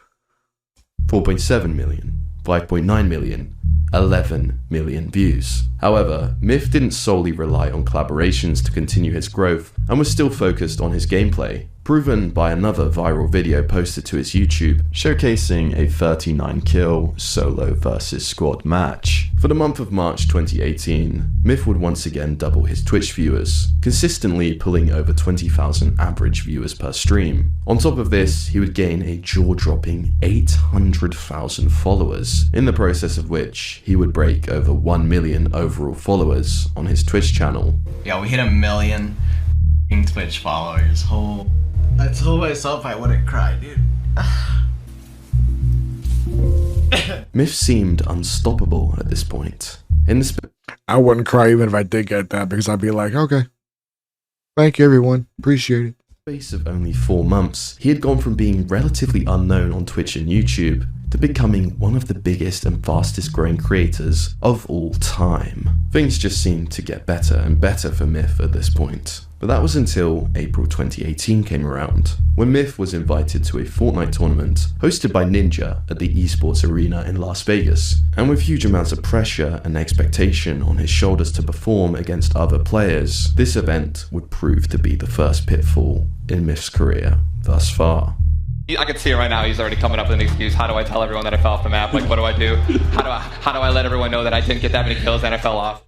4.7 million, 5.9 million, 11 million views. However, Myth didn't solely rely on collaborations to continue his growth, and was still focused on his gameplay, proven by another viral video posted to his YouTube, showcasing a 39 kill solo versus squad match. For the month of March 2018, Myth would once again double his Twitch viewers, consistently pulling over 20,000 average viewers per stream. On top of this, he would gain a jaw-dropping 800,000 followers, in the process of which he would break over 1 million overall followers on his Twitch channel. Yeah, we hit 1 million Twitch followers. I told myself I wouldn't cry, dude. Myth seemed unstoppable at this point. I wouldn't cry even if I did get that, because I'd be like, okay. Thank you, everyone. Appreciate it. In the space of only 4 months, he had gone from being relatively unknown on Twitch and YouTube to becoming one of the biggest and fastest growing creators of all time. Things just seemed to get better and better for Myth at this point. But that was until April 2018 came around, when Myth was invited to a Fortnite tournament hosted by Ninja at the esports arena in Las Vegas. And with huge amounts of pressure and expectation on his shoulders to perform against other players, this event would prove to be the first pitfall in Myth's career thus far. I can see it right now. He's already coming up with an excuse. How do I tell everyone that I fell off the map? Like, what do I do? How do I let everyone know that I didn't get that many kills and I fell off?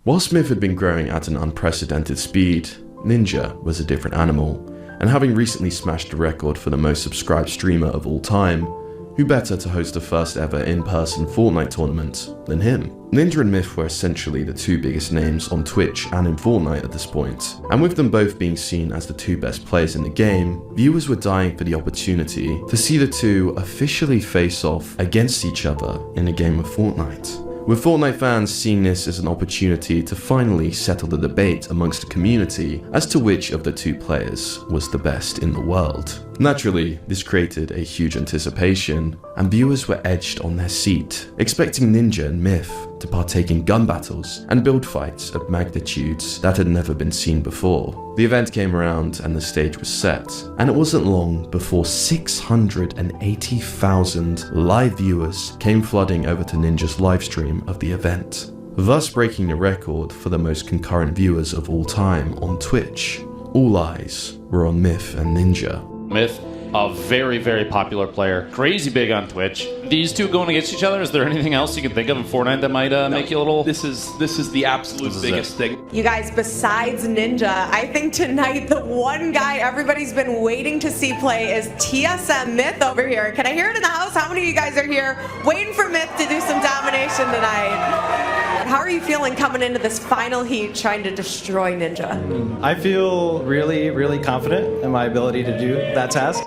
While Myth had been growing at an unprecedented speed, Ninja was a different animal, and having recently smashed the record for the most subscribed streamer of all time, who better to host the first ever in-person Fortnite tournament than him? Ninja and Myth were essentially the 2 biggest names on Twitch and in Fortnite at this point, and with them both being seen as the 2 best players in the game, viewers were dying for the opportunity to see the 2 officially face off against each other in a game of Fortnite. With Fortnite fans seeing this as an opportunity to finally settle the debate amongst the community as to which of the 2 players was the best in the world. Naturally, this created a huge anticipation, and viewers were edged on their seat, expecting Ninja and Myth to partake in gun battles and build fights of magnitudes that had never been seen before. The event came around and the stage was set, and it wasn't long before 680,000 live viewers came flooding over to Ninja's livestream of the event, thus breaking the record for the most concurrent viewers of all time on Twitch, All eyes were on Myth and Ninja. Myth, a very, very popular player. Crazy big on Twitch. These two going against each other, is there anything else you can think of in Fortnite that might make you a little... This is the absolute biggest thing. You guys, besides Ninja, I think tonight the one guy everybody's been waiting to see play is TSM Myth over here. Can I hear it in the house? How many of you guys are here waiting for Myth to do some domination tonight? How are you feeling coming into this final heat trying to destroy Ninja? I feel really, really confident in my ability to do that task.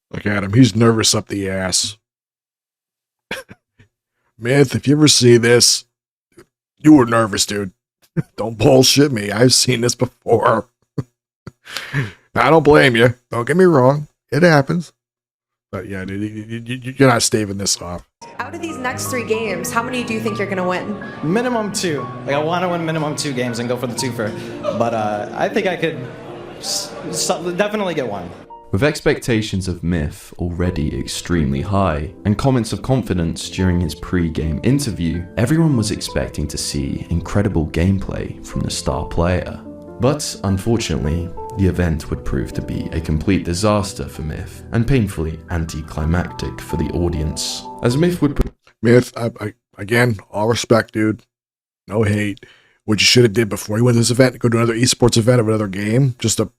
Look at him. He's nervous up the ass. Myth, if you ever see this, you were nervous, dude. Don't bullshit me. I've seen this before. I don't blame you. Don't get me wrong. It happens. But yeah, dude, you're not staving this off. Out of these next 3 games, how many do you think you're going to win? Minimum 2. Like, I want to win minimum 2 games and go for the 2-fer. But I think I could definitely get 1. With expectations of Myth already extremely high, and comments of confidence during his pre-game interview, everyone was expecting to see incredible gameplay from the star player. But unfortunately, the event would prove to be a complete disaster for Myth, and painfully anticlimactic for the audience, as Myth would put... Myth, again, all respect, dude. No hate. What you should have did before you went to this event, go to another esports event of another game, just to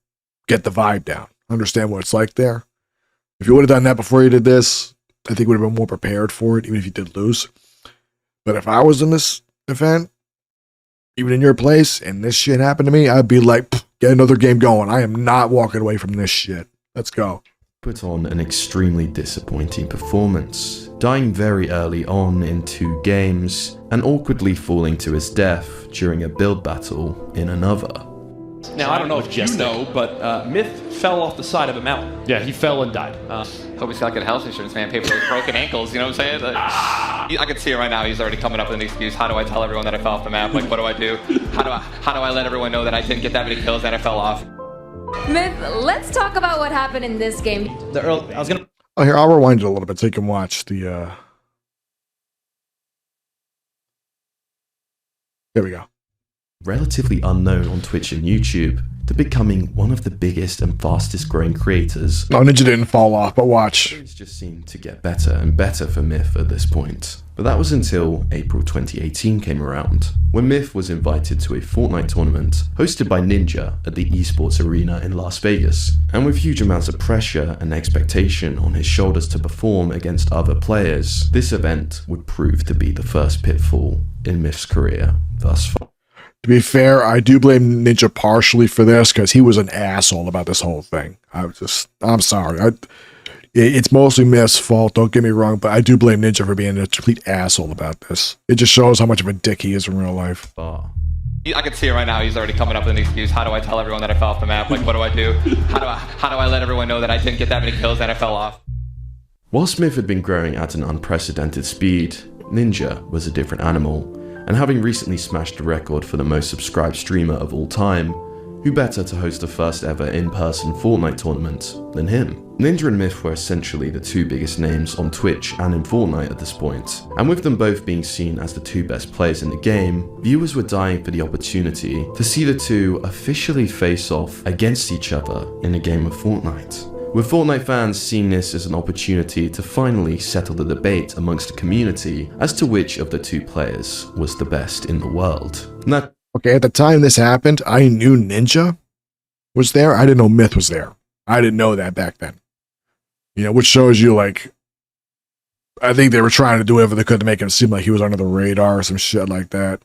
get the vibe down. Understand what it's like there. If you would have done that before you did this, I think you would have been more prepared for it, even if you did lose. But if I was in this event, even in your place, and this shit happened to me, I'd be like, get another game going. I am not walking away from this shit. Let's go. Put on an extremely disappointing performance, dying very early on in 2 games, and awkwardly falling to his death during a build battle in another. Now, I don't know if you know, but Myth fell off the side of a mountain. Yeah, he fell and died. Hope he's got good health insurance, man. Pay for those broken ankles, you know what I'm saying? I can see it right now. He's already coming up with an excuse. How do I tell everyone that I fell off the map? Like, what do I do? How do I let everyone know that I didn't get that many kills and I fell off? Myth, let's talk about what happened in this game. Oh, here, I'll rewind it a little bit so you can watch the... There we go. Relatively unknown on Twitch and YouTube, to becoming one of the biggest and fastest growing creators. No, Ninja didn't fall off, but watch. Things just seemed to get better and better for Myth at this point. But that was until April 2018 came around, when Myth was invited to a Fortnite tournament hosted by Ninja at the esports arena in Las Vegas. And with huge amounts of pressure and expectation on his shoulders to perform against other players, this event would prove to be the first pitfall in Myth's career thus far. To be fair, I do blame Ninja partially for this because he was an asshole about this whole thing. I'm sorry. It's mostly Myth's fault, don't get me wrong, but I do blame Ninja for being a complete asshole about this. It just shows how much of a dick he is in real life. I can see it right now. He's already coming up with an excuse. How do I tell everyone that I fell off the map? Like, what do I do? How do I let everyone know that I didn't get that many kills and I fell off? While Myth had been growing at an unprecedented speed, Ninja was a different animal. And having recently smashed the record for the most subscribed streamer of all time, who better to host the first ever in-person Fortnite tournament than him? Ninja and Myth were essentially the 2 biggest names on Twitch and in Fortnite at this point, and with them both being seen as the 2 best players in the game, viewers were dying for the opportunity to see the 2 officially face off against each other in a game of Fortnite. With Fortnite fans seeing this as an opportunity to finally settle the debate amongst the community as to which of the 2 players was the best in the world. Okay, at the time this happened, I knew Ninja was there. I didn't know Myth was there. I didn't know that back then. You know, which shows you, like, I think they were trying to do whatever they could to make him seem like he was under the radar or some shit like that.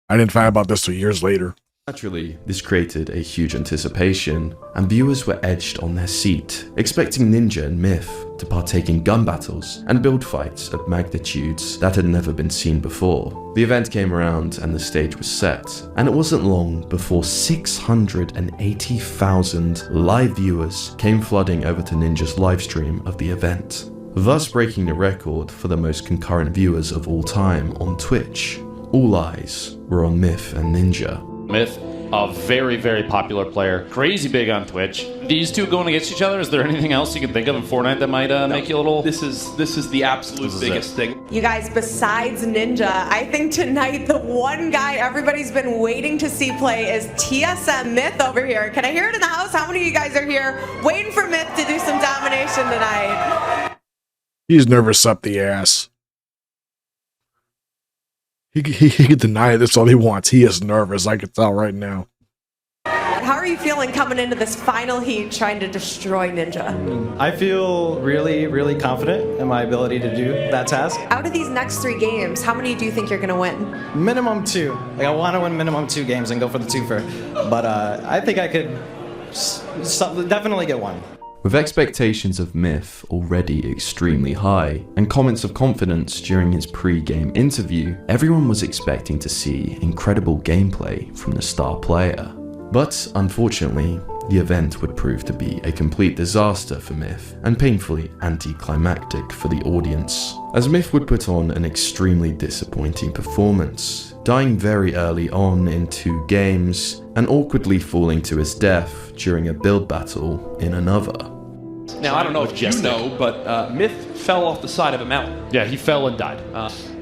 I didn't find out about this till years later. Naturally, this created a huge anticipation, and viewers were edged on their seat, expecting Ninja and Myth to partake in gun battles and build fights of magnitudes that had never been seen before. The event came around and the stage was set, and it wasn't long before 680,000 live viewers came flooding over to Ninja's livestream of the event, thus breaking the record for the most concurrent viewers of all time on Twitch. All eyes were on Myth and Ninja. Myth, A very, very popular player. Crazy big on Twitch. These two going against each other, is there anything else you can think of in Fortnite that might make you a little... This is the absolute biggest thing. You guys, besides Ninja, I think tonight the one guy everybody's been waiting to see play is TSM Myth over here. Can I hear it in the house? How many of you guys are here waiting for Myth to do some domination tonight? He's nervous up the ass. He can deny this all he wants. He is nervous. I can tell right now. How are you feeling coming into this final heat trying to destroy Ninja? I feel really, really confident in my ability to do that task. Out of these next 3 games, how many do you think you're going to win? Minimum 2. Like, I want to win minimum 2 games and go for the twofer. But I think I could definitely get 1. With expectations of Myth already extremely high, and comments of confidence during his pre-game interview, everyone was expecting to see incredible gameplay from the star player. But unfortunately, the event would prove to be a complete disaster for Myth, and painfully anticlimactic for the audience, as Myth would put on an extremely disappointing performance, dying very early on in 2 games, and awkwardly falling to his death during a build battle in another. Now, I don't know if you know, but Myth fell off the side of a mountain. Yeah, he fell and died.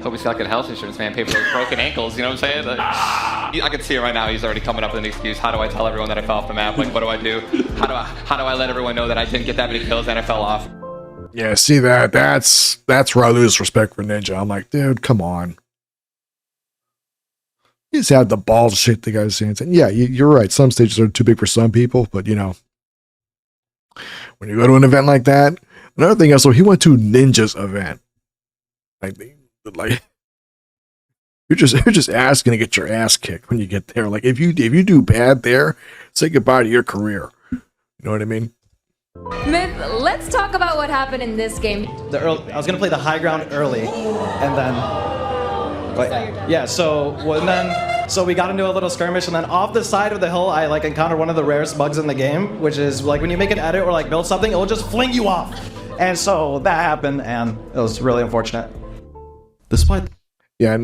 Hope he's got good health insurance, man. Pay for those broken ankles, you know what I'm saying? I can see it right now. He's already coming up with an excuse. How do I tell everyone that I fell off the map? Like, what do I do? How do I let everyone know that I didn't get that many kills and I fell off? Yeah, see that's where I lose respect for Ninja. I'm like, dude, come on. You just had the balls to shake the guy's hands. And yeah, you're right. Some stages are too big for some people, but you know, when you go to an event like that, another thing also, he went to Ninja's event. Like you're just asking to get your ass kicked when you get there. Like if you do bad there, say goodbye to your career. You know what I mean? Myth, let's talk about what happened in this game. I was gonna play the high ground early, and then, so we got into a little skirmish, and then off the side of the hill, I like encountered one of the rarest bugs in the game, which is like when you make an edit or like build something, it will just fling you off, and so that happened, and it was really unfortunate. Despite, yeah,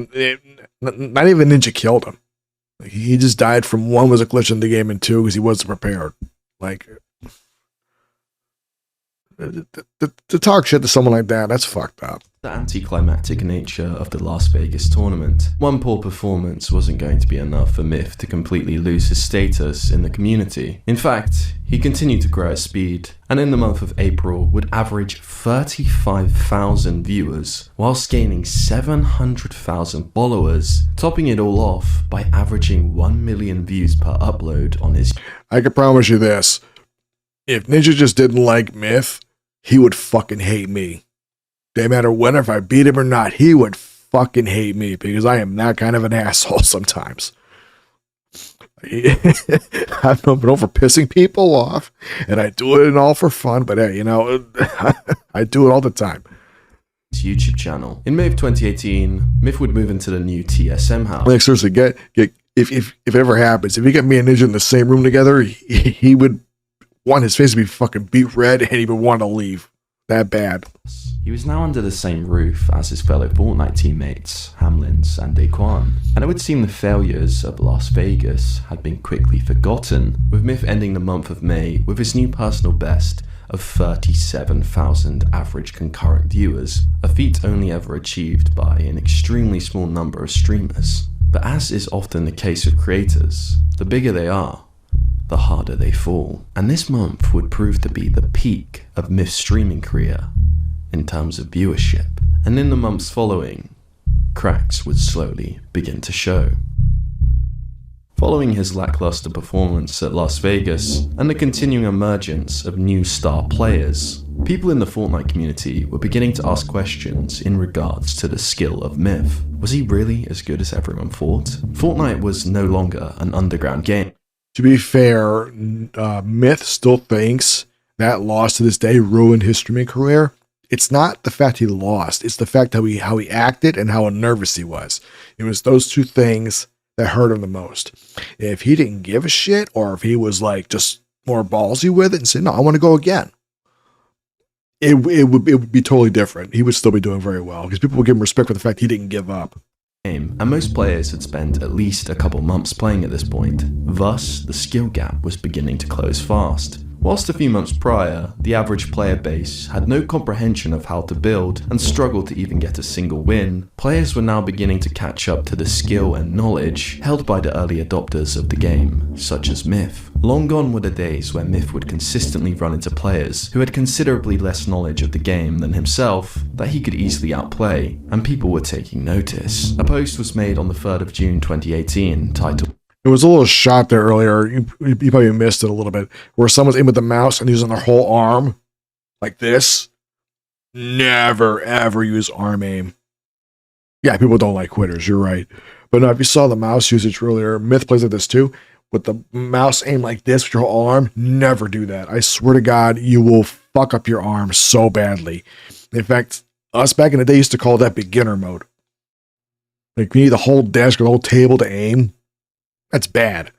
not even Ninja killed him. Like, he just died from 1 was a glitch in the game, and 2 because he wasn't prepared. Like. To talk shit to someone like that, that's fucked up. The anticlimactic nature of the Las Vegas tournament. One poor performance wasn't going to be enough for Myth to completely lose his status in the community. In fact, he continued to grow at speed, and in the month of April would average 35,000 viewers, whilst gaining 700,000 followers, topping it all off by averaging 1 million views per upload on his... I can promise you this. If Ninja just didn't like Myth, he would fucking hate me. No matter whether if I beat him or not, he would fucking hate me because I am that kind of an asshole sometimes. I've been known for pissing people off, and I do it all for fun, but hey, you know, I do it all the time. YouTube channel. In May of 2018, Myth would move into the new TSM house. Like, seriously, if it ever happens, if you get me and Ninja in the same room together, he would want his face to be fucking beet red, and he would want to leave. That bad. He was now under the same roof as his fellow Fortnite teammates, Hamlins and Daquan, and it would seem the failures of Las Vegas had been quickly forgotten, with Myth ending the month of May with his new personal best of 37,000 average concurrent viewers, a feat only ever achieved by an extremely small number of streamers. But as is often the case with creators, the bigger they are, the harder they fall. And this month would prove to be the peak of Myth's streaming career in terms of viewership. And in the months following, cracks would slowly begin to show. Following his lackluster performance at Las Vegas and the continuing emergence of new star players, people in the Fortnite community were beginning to ask questions in regards to the skill of Myth. Was he really as good as everyone thought? Fortnite was no longer an underground game. To be fair, Myth still thinks that loss to this day ruined his streaming career. It's not the fact he lost, it's the fact how he acted and how nervous he was. It was those two things that hurt him the most. If he didn't give a shit, or if he was like just more ballsy with it and said, no, I want to go again, it would be totally different. He would still be doing very well because people would give him respect for the fact he didn't give up. game, and most players had spent at least a couple months playing at this point. Thus, the skill gap was beginning to close fast. Whilst a few months prior, the average player base had no comprehension of how to build and struggled to even get a single win, players were now beginning to catch up to the skill and knowledge held by the early adopters of the game, such as Myth. Long gone were the days where Myth would consistently run into players who had considerably less knowledge of the game than himself that he could easily outplay, and people were taking notice. A post was made on the 3rd of June 2018 titled, There was a little shot there earlier. You probably missed it a little bit, where someone's aiming with the mouse and using their whole arm like this. Never ever use arm aim. Yeah, people don't like quitters. You're right. But no, if you saw the mouse usage earlier, Myth plays like this too. With the mouse aim like this with your whole arm, never do that. I swear to God, you will fuck up your arm so badly. In fact, us back in the day used to call that beginner mode. Like, you need the whole desk or the whole table to aim. That's bad.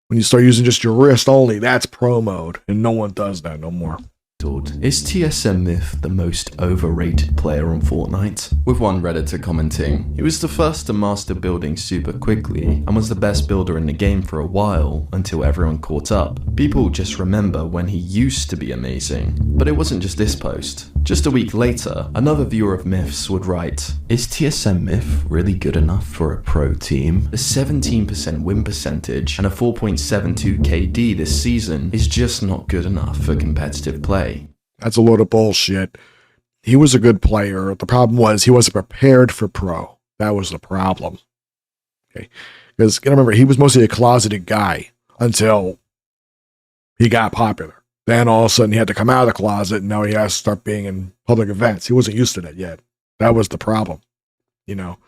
When you start using just your wrist only, that's pro mode, and no one does that no more. Is TSM Myth the most overrated player on Fortnite? With one Redditor commenting, he was the first to master building super quickly and was the best builder in the game for a while until everyone caught up. People just remember when he used to be amazing. But it wasn't just this post. Just a week later, another viewer of Myths would write, is TSM Myth really good enough for a pro team? A 17% win percentage and a 4.72 KD this season is just not good enough for competitive play. That's a load of bullshit. He was a good player. The problem was he wasn't prepared for pro. That was the problem. Okay, because remember, he was mostly a closeted guy until he got popular. Then all of a sudden he had to come out of the closet, and now he has to start being in public events. He wasn't used to that yet. That was the problem. You know,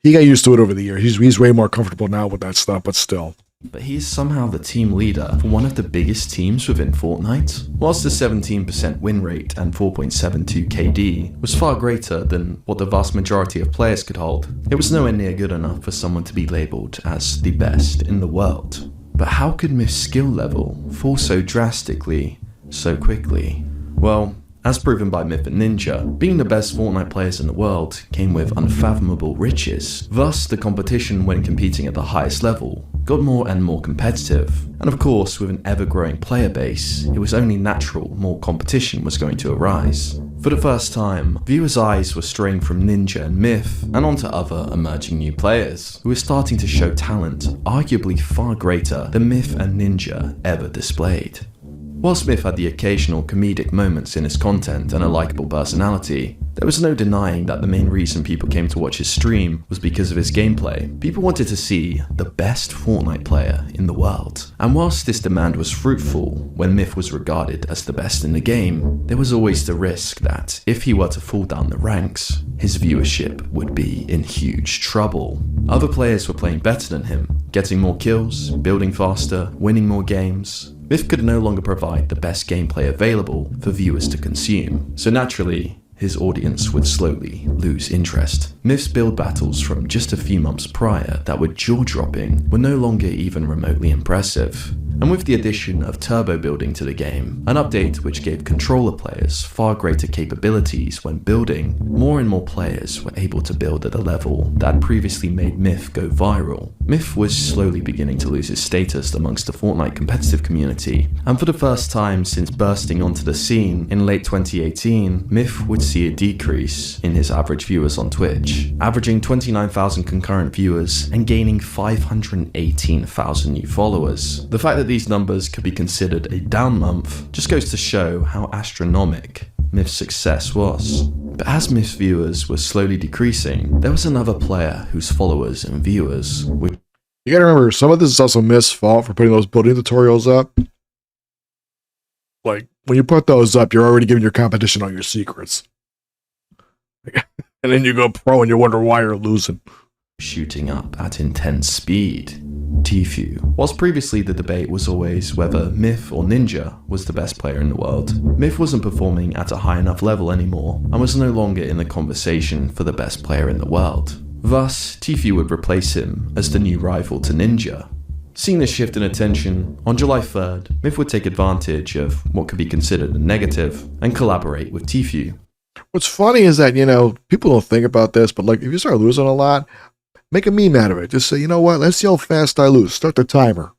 he got used to it over the years. He's way more comfortable now with that stuff, but still. But he is somehow the team leader for one of the biggest teams within Fortnite. Whilst the 17% win rate and 4.72 KD was far greater than what the vast majority of players could hold, it was nowhere near good enough for someone to be labelled as the best in the world. But how could Myth's skill level fall so drastically, so quickly? Well, as proven by Myth and Ninja, being the best Fortnite players in the world came with unfathomable riches. Thus, the competition when competing at the highest level got more and more competitive. And of course, with an ever-growing player base, it was only natural more competition was going to arise. For the first time, viewers' eyes were straying from Ninja and Myth and onto other emerging new players, who were starting to show talent arguably far greater than Myth and Ninja ever displayed. While Myth had the occasional comedic moments in his content and a likable personality, there was no denying that the main reason people came to watch his stream was because of his gameplay. People wanted to see the best Fortnite player in the world. And whilst this demand was fruitful, when Myth was regarded as the best in the game, there was always the risk that if he were to fall down the ranks, his viewership would be in huge trouble. Other players were playing better than him, getting more kills, building faster, winning more games. Myth could no longer provide the best gameplay available for viewers to consume, so naturally, his audience would slowly lose interest. Myth's build battles from just a few months prior that were jaw-dropping were no longer even remotely impressive. And with the addition of turbo building to the game, an update which gave controller players far greater capabilities when building, more and more players were able to build at a level that previously made Myth go viral. Myth was slowly beginning to lose his status amongst the Fortnite competitive community, and for the first time since bursting onto the scene in late 2018, Myth would see a decrease in his average viewers on Twitch, averaging 29,000 concurrent viewers and gaining 518,000 new followers. The fact that these numbers could be considered a down month just goes to show how astronomical Myth's success was. But as Myth's viewers were slowly decreasing, there was another player whose followers and viewers would... You gotta remember, some of this is also Myth's fault for putting those building tutorials up. Like, when you put those up, you're already giving your competition all your secrets. And then you go pro and you wonder why you're losing. Shooting up at intense speed. Tfue. Whilst previously the debate was always whether Myth or Ninja was the best player in the world, Myth wasn't performing at a high enough level anymore and was no longer in the conversation for the best player in the world. Thus, Tfue would replace him as the new rival to Ninja. Seeing this shift in attention, on July 3rd, Myth would take advantage of what could be considered a negative and collaborate with Tfue. What's funny is that, you know, people don't think about this, but like if you start losing a lot, Make a meme out of it. Just say, you know what? Let's see how fast I lose. Start the timer.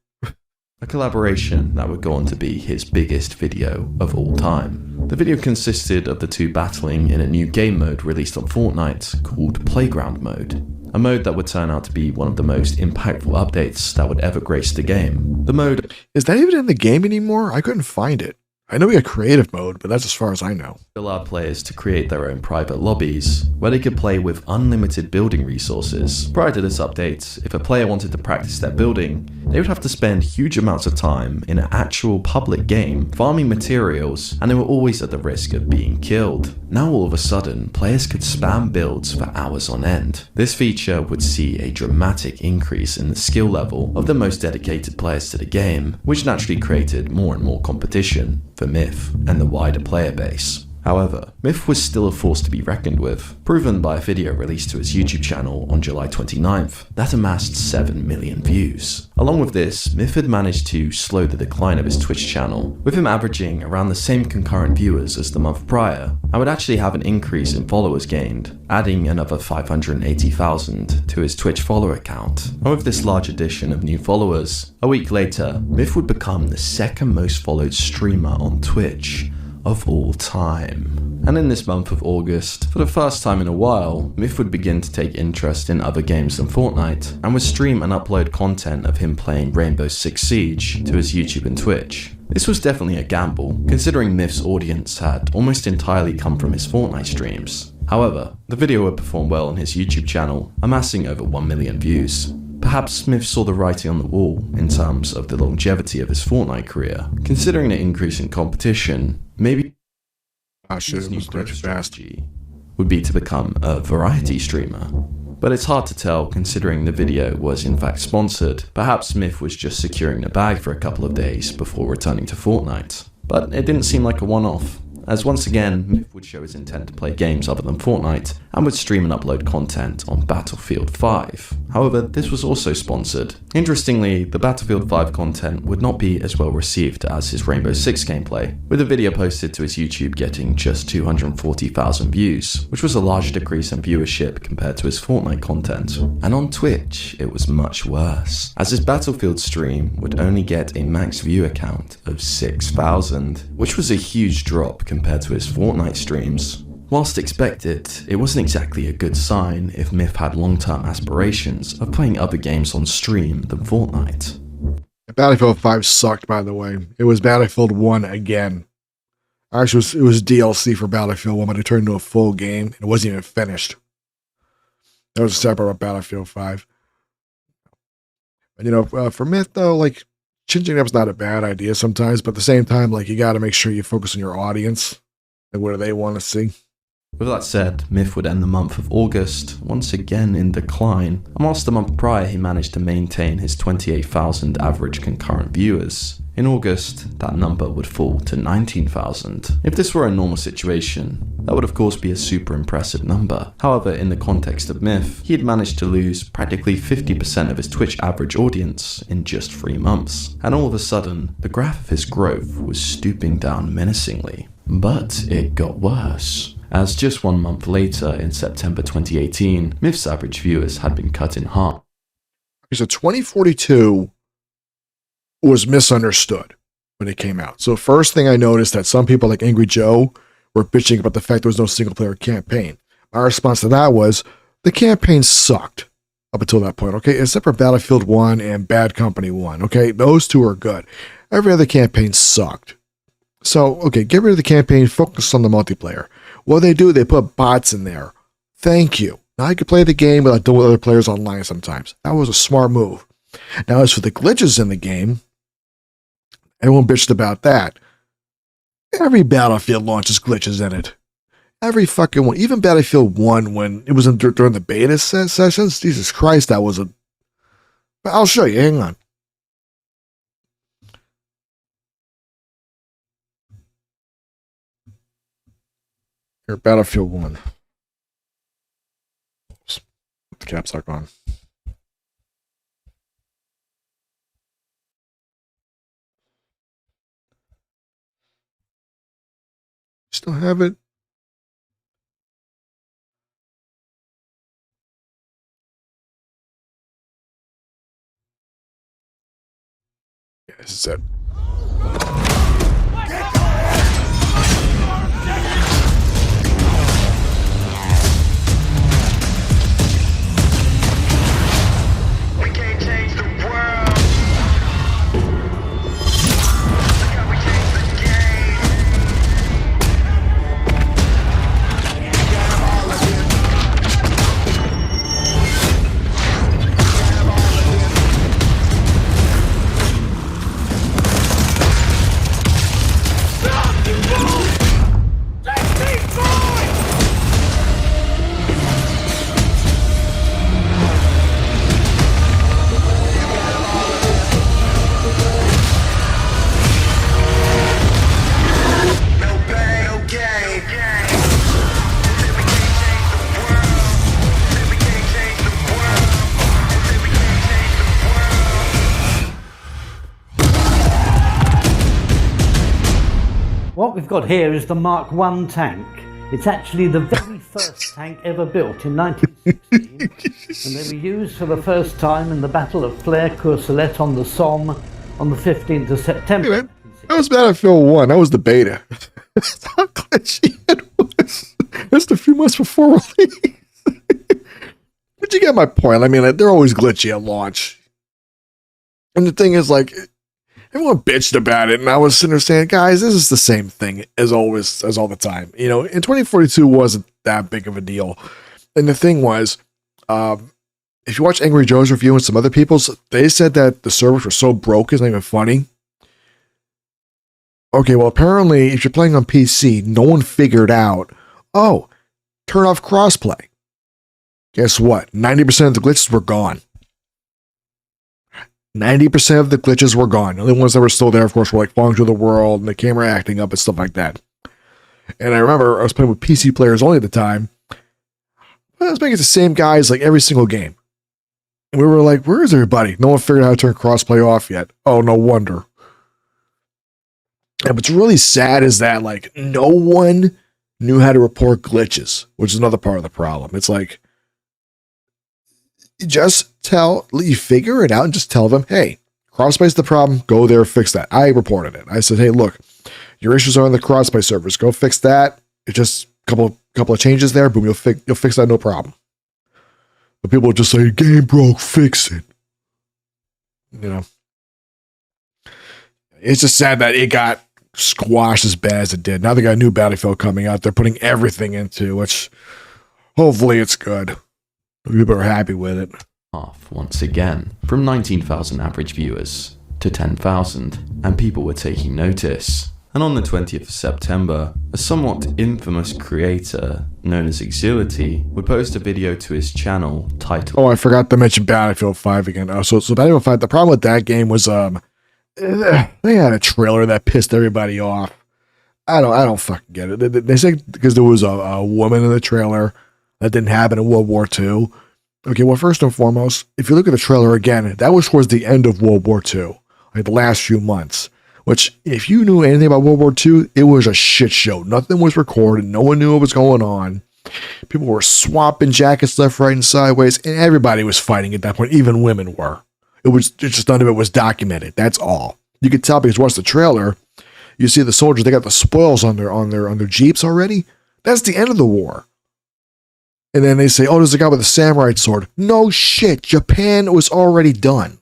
A collaboration that would go on to be his biggest video of all time. The video consisted of the two battling in a new game mode released on Fortnite called Playground Mode. A mode that would turn out to be one of the most impactful updates that would ever grace the game. The mode... Is that even in the game anymore? I couldn't find it. I know we got creative mode, but that's as far as I know. Allowed players to create their own private lobbies, where they could play with unlimited building resources. Prior to this update, if a player wanted to practice their building, they would have to spend huge amounts of time in an actual public game, farming materials, and they were always at the risk of being killed. Now all of a sudden, players could spam builds for hours on end. This feature would see a dramatic increase in the skill level of the most dedicated players to the game, which naturally created more and more competition for Myth and the wider player base. However, Myth was still a force to be reckoned with, proven by a video released to his YouTube channel on July 29th that amassed 7 million views. Along with this, Myth had managed to slow the decline of his Twitch channel, with him averaging around the same concurrent viewers as the month prior, and would actually have an increase in followers gained, adding another 580,000 to his Twitch follower count. And with this large addition of new followers, a week later, Myth would become the second most followed streamer on Twitch of all time. And in this month of August, for the first time in a while, Myth would begin to take interest in other games than Fortnite, and would stream and upload content of him playing Rainbow Six Siege to his YouTube and Twitch. This was definitely a gamble, considering Myth's audience had almost entirely come from his Fortnite streams. However, the video would perform well on his YouTube channel, amassing over 1 million views. Perhaps Smith saw the writing on the wall in terms of the longevity of his Fortnite career. Considering the increase in competition, maybe his new growth strategy would be to become a variety streamer. But it's hard to tell considering the video was in fact sponsored. Perhaps Smith was just securing the bag for a couple of days before returning to Fortnite. But it didn't seem like a one-off, as once again, Myth would show his intent to play games other than Fortnite, and would stream and upload content on Battlefield 5. However, this was also sponsored. Interestingly, the Battlefield 5 content would not be as well received as his Rainbow Six gameplay, with the video posted to his YouTube getting just 240,000 views, which was a large decrease in viewership compared to his Fortnite content. And on Twitch, it was much worse, as his Battlefield stream would only get a max viewer count of 6,000, which was a huge drop compared to his Fortnite streams. Whilst expected, it wasn't exactly a good sign if Myth had long-term aspirations of playing other games on stream than Fortnite. Battlefield 5 sucked, by the way. It was Battlefield 1 again. Actually, it was DLC for Battlefield 1, but it turned into a full game, and it wasn't even finished. That was separate from Battlefield 5. And, you know, for Myth, though, like, changing up's not a bad idea sometimes, but at the same time, like, you got to make sure you focus on your audience and what do they want to see. With that said, Myth would end the month of August once again in decline, and whilst the month prior he managed to maintain his 28,000 average concurrent viewers, in August that number would fall to 19,000. If this were a normal situation, that would of course be a super impressive number. However, in the context of Myth, he had managed to lose practically 50% of his Twitch average audience in just 3 months, and all of a sudden, the graph of his growth was stooping down menacingly. But it got worse, as just 1 month later, in September 2018, Myth's average viewers had been cut in half. So 2042 was misunderstood when it came out. So first thing I noticed that some people like Angry Joe were bitching about the fact there was no single player campaign. My response to that was, the campaign sucked up until that point, okay? Except for Battlefield 1 and Bad Company 1, okay? Those two are good. Every other campaign sucked. So, okay, get rid of the campaign, focus on the multiplayer. What they do, they put bots in there. Thank you. Now I can play the game without dealing with other players online sometimes. That was a smart move. Now, as for the glitches in the game, everyone bitched about that. Every Battlefield launches glitches in it. Every fucking one. Even Battlefield 1, when it was during the beta sessions, Jesus Christ, that was a... I'll show you, hang on. Here, Battlefield 1. Oops. Put the caps lock on. Still have it. This is it. What we've got here is the Mark I tank. It's actually the very first tank ever built in 1916, and they were used for the first time in the Battle of Flers-Courcelette on the Somme on the 15th of September. Hey, that was Battlefield 1. That was the beta. That's how glitchy it was. Just a few months before release. But you get my point. I mean, like, they're always glitchy at launch. And the thing is, like, everyone bitched about it, and I was sitting there saying, guys, this is the same thing as always, as all the time. You know, in 2042 wasn't that big of a deal. And the thing was, if you watch Angry Joe's review and some other people's, they said that the servers were so broke, it's not even funny. Okay, well, apparently, if you're playing on PC, no one figured out, oh, turn off crossplay. Guess what? 90% of the glitches were gone. 90% of the glitches were gone. The only ones that were still there, of course, were like falling through the world and the camera acting up and stuff like that. And I remember I was playing with PC players only at the time. I was making the same guys like every single game. And we were like, where is everybody? No one figured out how to turn crossplay off yet. Oh, no wonder. And what's really sad is that like no one knew how to report glitches, which is another part of the problem. It's like, you figure it out and just tell them, hey, crossplay's the problem, go there, fix that. I reported it. I said, hey, look, your issues are on the crossplay servers, go fix that. It's just a couple of changes there, boom, you'll fix that, no problem. But people would just say, game broke, fix it. You know, it's just sad that it got squashed as bad as it did. Now they got a new Battlefield coming out, they're putting everything into, which hopefully it's good. People are happy with it. Off once again, from 19,000 average viewers to 10,000, and people were taking notice. And on the 20th of September, a somewhat infamous creator known as Exility would post a video to his channel titled... Oh, I forgot to mention Battlefield 5 again. So Battlefield 5, the problem with that game was they had a trailer that pissed everybody off. I don't fucking get it. They say because there was a woman in the trailer. That didn't happen in World War II. Okay, well, first and foremost, if you look at the trailer again, that was towards the end of World War II, like the last few months, which, if you knew anything about World War II, it was a shit show. Nothing was recorded. No one knew what was going on. People were swapping jackets left, right, and sideways, and everybody was fighting at that point. Even women were. It's just none of it was documented. That's all. You could tell because watch the trailer, you see the soldiers, they got the spoils on their jeeps already. That's the end of the war. And then they say, oh, there's a guy with a samurai sword. No shit. Japan was already done.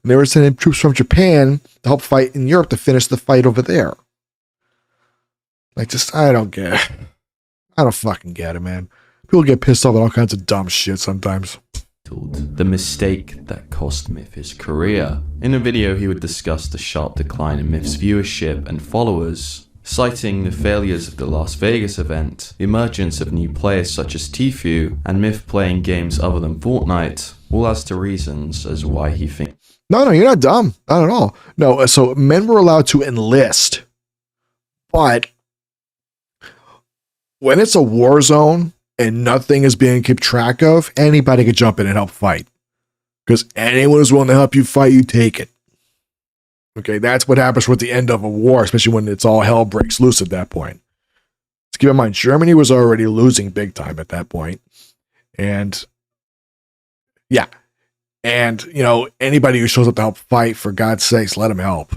And they were sending troops from Japan to help fight in Europe to finish the fight over there. Like, I don't get it. I don't fucking get it, man. People get pissed off at all kinds of dumb shit sometimes. The mistake that cost Myth his career. In a video, he would discuss the sharp decline in Myth's viewership and followers, citing the failures of the Las Vegas event, the emergence of new players such as Tfue, and Myth playing games other than Fortnite, all as to reasons as why he thinks. No, you're not dumb. Not at all. No, so men were allowed to enlist, but when it's a war zone and nothing is being kept track of, anybody could jump in and help fight. Because anyone who's willing to help you fight, you take it. Okay, that's what happens with the end of a war, especially when it's all hell breaks loose at that point. Let's keep in mind, Germany was already losing big time at that point. And yeah, And, anybody who shows up to help fight, for God's sakes, let them help.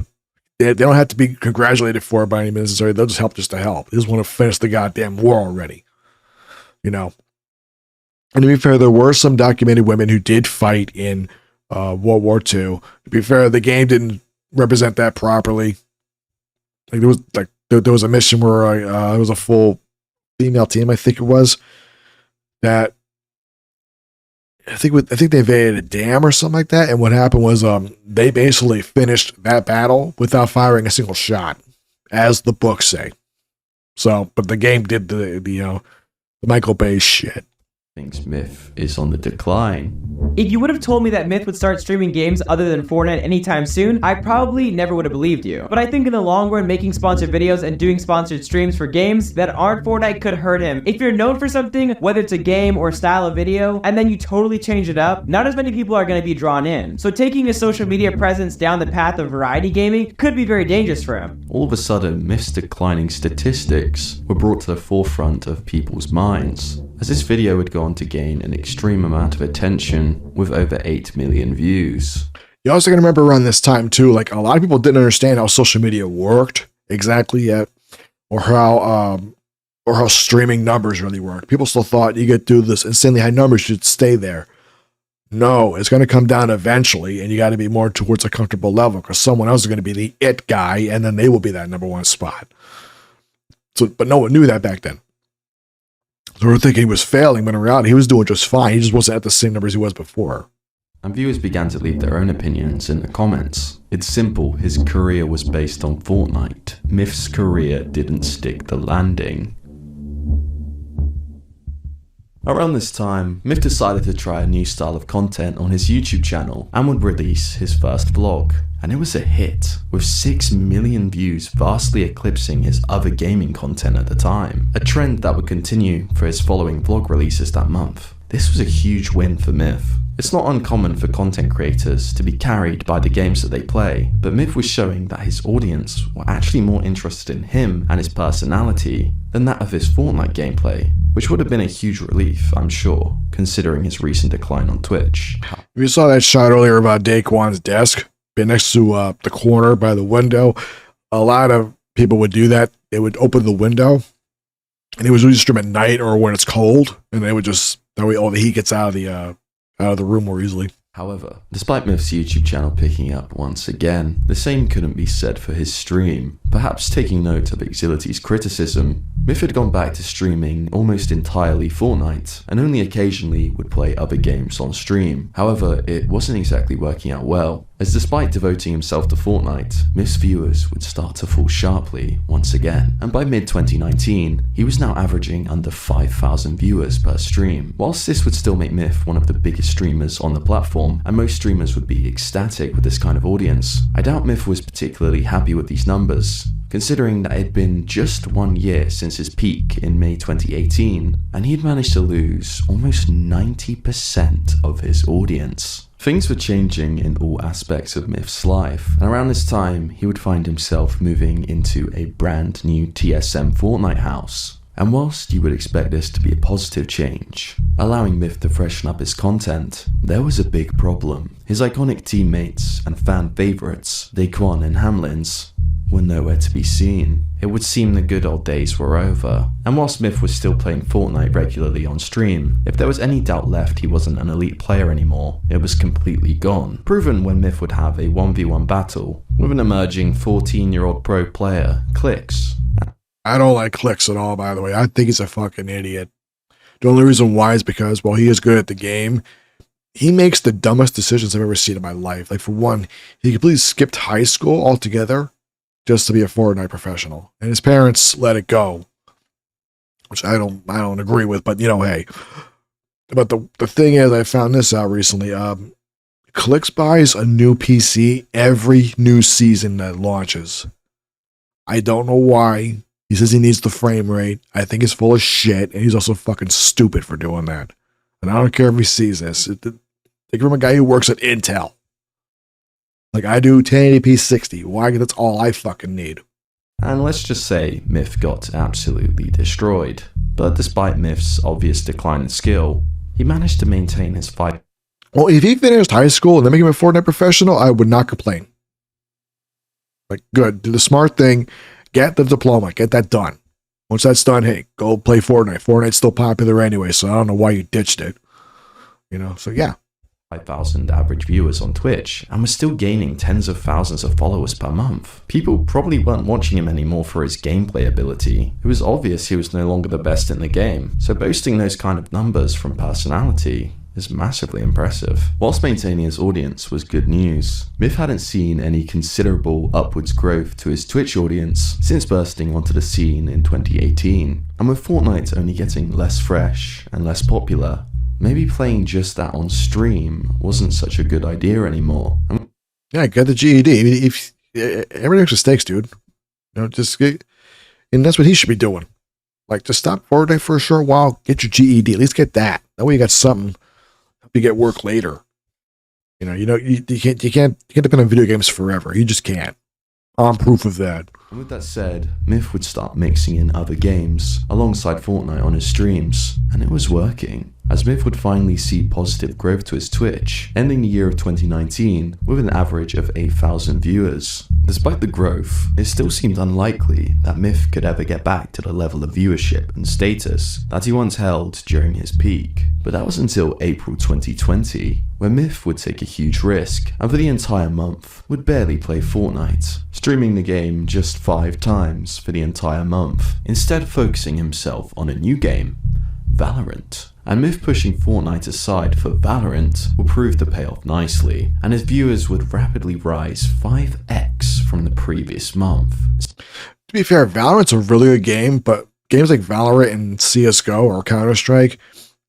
They don't have to be congratulated for it by any means necessary. They'll just help just to help. They just want to finish the goddamn war already. And to be fair, there were some documented women who did fight in World War II. To be fair, the game didn't represent that properly. There was a mission where it was a full female team, I think it was, that I think they invaded a dam or something like that. And what happened was they basically finished that battle without firing a single shot, as the books say. So, but the game did the Michael Bay shit. Thinks Myth is on the decline. If you would have told me that Myth would start streaming games other than Fortnite anytime soon, I probably never would have believed you. But I think in the long run, making sponsored videos and doing sponsored streams for games that aren't Fortnite could hurt him. If you're known for something, whether it's a game or style of video, and then you totally change it up, not as many people are going to be drawn in. So taking his social media presence down the path of variety gaming could be very dangerous for him. All of a sudden, Myth's declining statistics were brought to the forefront of people's minds, as this video would go on to gain an extreme amount of attention with over 8 million views. You also gotta remember around this time too, like a lot of people didn't understand how social media worked exactly yet, or how streaming numbers really work. People still thought you could do this insanely high numbers, you'd stay there. No, it's gonna come down eventually, and you gotta be more towards a comfortable level, because someone else is gonna be the it guy, and then they will be that number one spot. So, but no one knew that back then. So we were thinking he was failing, but in reality, he was doing just fine. He just wasn't at the same numbers he was before. And viewers began to leave their own opinions in the comments. It's simple, his career was based on Fortnite. Myth's career didn't stick the landing. Around this time, Myth decided to try a new style of content on his YouTube channel and would release his first vlog. And it was a hit, with 6 million views vastly eclipsing his other gaming content at the time, a trend that would continue for his following vlog releases that month. This was a huge win for Myth. It's not uncommon for content creators to be carried by the games that they play, but Myth was showing that his audience were actually more interested in him and his personality than that of his Fortnite gameplay, which would have been a huge relief, I'm sure, considering his recent decline on Twitch. We saw that shot earlier about Daquan's desk, being next to the corner by the window. A lot of people would do that. They would open the window, and he was usually stream at night or when it's cold, and they would just, that way all the heat gets out of the room more easily. However, despite Myth's YouTube channel picking up once again, the same couldn't be said for his stream. Perhaps taking note of Exility's criticism, Myth had gone back to streaming almost entirely Fortnite, and only occasionally would play other games on stream. However, it wasn't exactly working out well, as despite devoting himself to Fortnite, Myth's viewers would start to fall sharply once again, and by mid-2019, he was now averaging under 5,000 viewers per stream. Whilst this would still make Myth one of the biggest streamers on the platform, and most streamers would be ecstatic with this kind of audience, I doubt Myth was particularly happy with these numbers, considering that it had been just 1 year since his peak in May 2018, and he'd managed to lose almost 90% of his audience. Things were changing in all aspects of Myth's life, and around this time, he would find himself moving into a brand new TSM Fortnite house. And whilst you would expect this to be a positive change, allowing Myth to freshen up his content, there was a big problem. His iconic teammates and fan favourites, Daquan and Hamlins, were nowhere to be seen. It would seem the good old days were over, and whilst Myth was still playing Fortnite regularly on stream, if there was any doubt left he wasn't an elite player anymore, it was completely gone. Proven when Myth would have a 1v1 battle with an emerging 14-year-old pro player, Clicks. I don't like Clicks at all, by the way. I think he's a fucking idiot. The only reason why is because, while he is good at the game, he makes the dumbest decisions I've ever seen in my life. Like, for one, he completely skipped high school altogether just to be a Fortnite professional. And his parents let it go, which I don't agree with, but, hey. But the thing is, I found this out recently. Clicks buys a new PC every new season that launches. I don't know why. He says he needs the frame rate. I think he's full of shit, and he's also fucking stupid for doing that. And I don't care if he sees this. Take from a guy who works at Intel. Like I do, 1080p 60. Why? That's all I fucking need. And let's just say Myth got absolutely destroyed. But despite Myth's obvious decline in skill, he managed to maintain his fight. Well, if he finished high school and then became a Fortnite professional, I would not complain. Like, good. Do the smart thing. Get the diploma. Get that done. Once that's done, hey, go play Fortnite. Fortnite's still popular anyway, so I don't know why you ditched it. You know, so yeah. 5,000 average viewers on Twitch and was still gaining tens of thousands of followers per month. People probably weren't watching him anymore for his gameplay ability. It was obvious he was no longer the best in the game, so boasting those kind of numbers from personality is massively impressive. Whilst maintaining his audience was good news, Myth hadn't seen any considerable upwards growth to his Twitch audience since bursting onto the scene in 2018. And with Fortnite only getting less fresh and less popular, maybe playing just that on stream wasn't such a good idea anymore. Yeah, get the GED. If everything makes mistakes, dude. You know, just get, and that's what he should be doing. Like, just stop Fortnite for a short while, get your GED. At least get that. That way you got something. Help you get work later. You can't depend on video games forever. You just can't. I'm proof of that. And with that said, Myth would start mixing in other games alongside Fortnite on his streams, and it was working, as Myth would finally see positive growth to his Twitch, ending the year of 2019 with an average of 8,000 viewers. Despite the growth, it still seemed unlikely that Myth could ever get back to the level of viewership and status that he once held during his peak. But that was until April 2020, where Myth would take a huge risk and for the entire month would barely play Fortnite, streaming the game just 5 times for the entire month, instead focusing himself on a new game, Valorant. And Myth pushing Fortnite aside for Valorant would prove to pay off nicely, and his viewers would rapidly rise 5x from the previous month. To be fair, Valorant's a really good game, but games like Valorant and CSGO or Counter-Strike,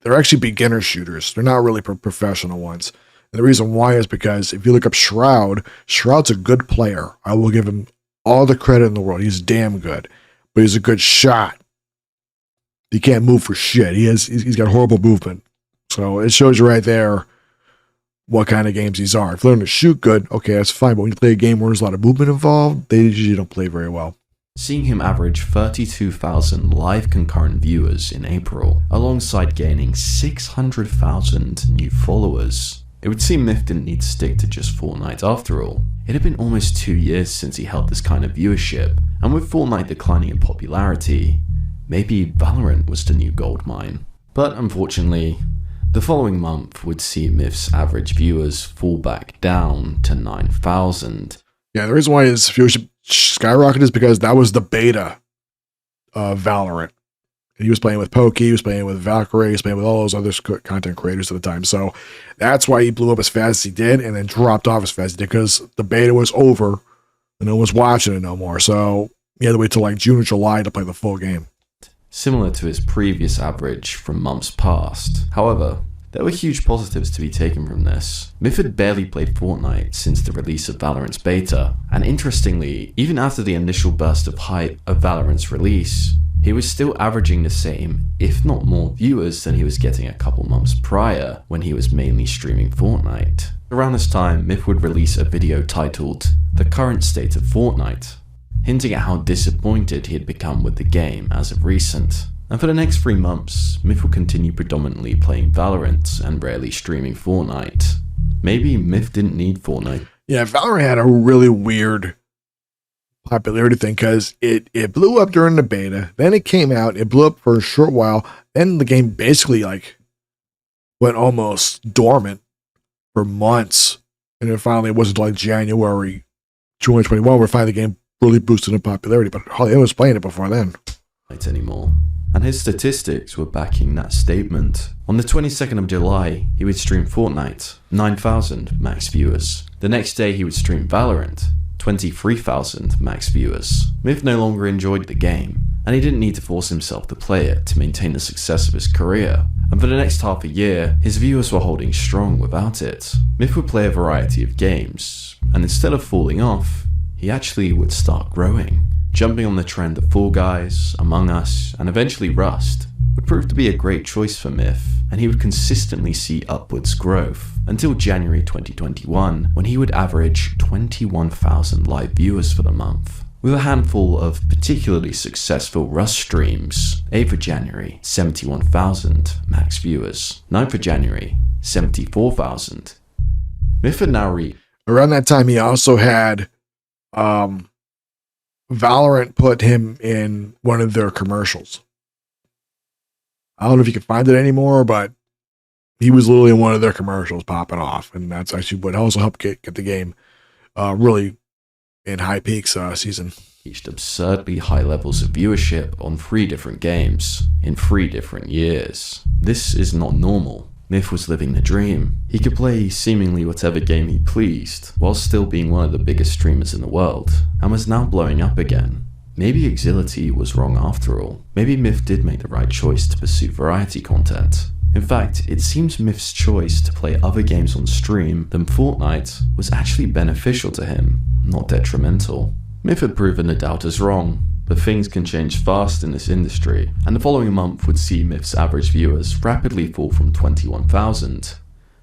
they're actually beginner shooters. They're not really professional ones. And the reason why is because if you look up Shroud, Shroud's a good player. I will give him all the credit in the world. He's damn good, but he's a good shot. He can't move for shit. He's got horrible movement. So it shows you right there what kind of games these are. If you learn to shoot good, okay, that's fine. But when you play a game where there's a lot of movement involved, they usually don't play very well. Seeing him average 32,000 live concurrent viewers in April, alongside gaining 600,000 new followers. It would seem Myth didn't need to stick to just Fortnite after all. It had been almost 2 years since he held this kind of viewership, and with Fortnite declining in popularity, maybe Valorant was the new goldmine. But unfortunately, the following month would see Myth's average viewers fall back down to 9,000. Yeah, the reason why his viewership skyrocketed is because that was the beta of Valorant. And he was playing with Pokey, he was playing with Valkyrie, he was playing with all those other content creators at the time. So that's why he blew up as fast as he did and then dropped off as fast as he did, because the beta was over and no one was watching it no more. So he had to wait till like June or July to play the full game. Similar to his previous average from months past. However, there were huge positives to be taken from this. Myth had barely played Fortnite since the release of Valorant's beta, and interestingly, even after the initial burst of hype of Valorant's release, he was still averaging the same, if not more viewers than he was getting a couple months prior when he was mainly streaming Fortnite. Around this time, Myth would release a video titled The Current State of Fortnite, hinting at how disappointed he had become with the game as of recent. And for the next 3 months, Myth will continue predominantly playing Valorant and rarely streaming Fortnite. Maybe Myth didn't need Fortnite. Yeah, Valorant had a really weird popularity thing because it blew up during the beta, then it came out, it blew up for a short while, then the game basically like went almost dormant for months, and then finally it wasn't like January 2021 where finally the game really boosted in popularity, but hardly anyone was playing it before then. Anymore. And his statistics were backing that statement. On the 22nd of July, he would stream Fortnite, 9,000 max viewers. The next day he would stream Valorant, 23,000 max viewers. Myth no longer enjoyed the game, and he didn't need to force himself to play it to maintain the success of his career. And for the next half a year, his viewers were holding strong without it. Myth would play a variety of games, and instead of falling off, he actually would start growing. Jumping on the trend of Fall Guys, Among Us, and eventually Rust would prove to be a great choice for Myth, and he would consistently see upwards growth until January 2021, when he would average 21,000 live viewers for the month. With a handful of particularly successful Rust streams, 8th of January, 71,000 max viewers, 9th of January, 74,000. Myth had now reached. Around that time, he also had Valorant put him in one of their commercials. I don't know if you can find it anymore, but he was literally in one of their commercials popping off. And that's actually what also helped get the game really in high peaks season. Reached absurdly high levels of viewership on 3 different games in 3 different years. This is not normal. Myth was living the dream. He could play seemingly whatever game he pleased, while still being one of the biggest streamers in the world, and was now blowing up again. Maybe Exility was wrong after all. Maybe Myth did make the right choice to pursue variety content. In fact, it seems Myth's choice to play other games on stream than Fortnite was actually beneficial to him, not detrimental. Myth had proven the doubters wrong, but things can change fast in this industry, and the following month would see Myth's average viewers rapidly fall from 21,000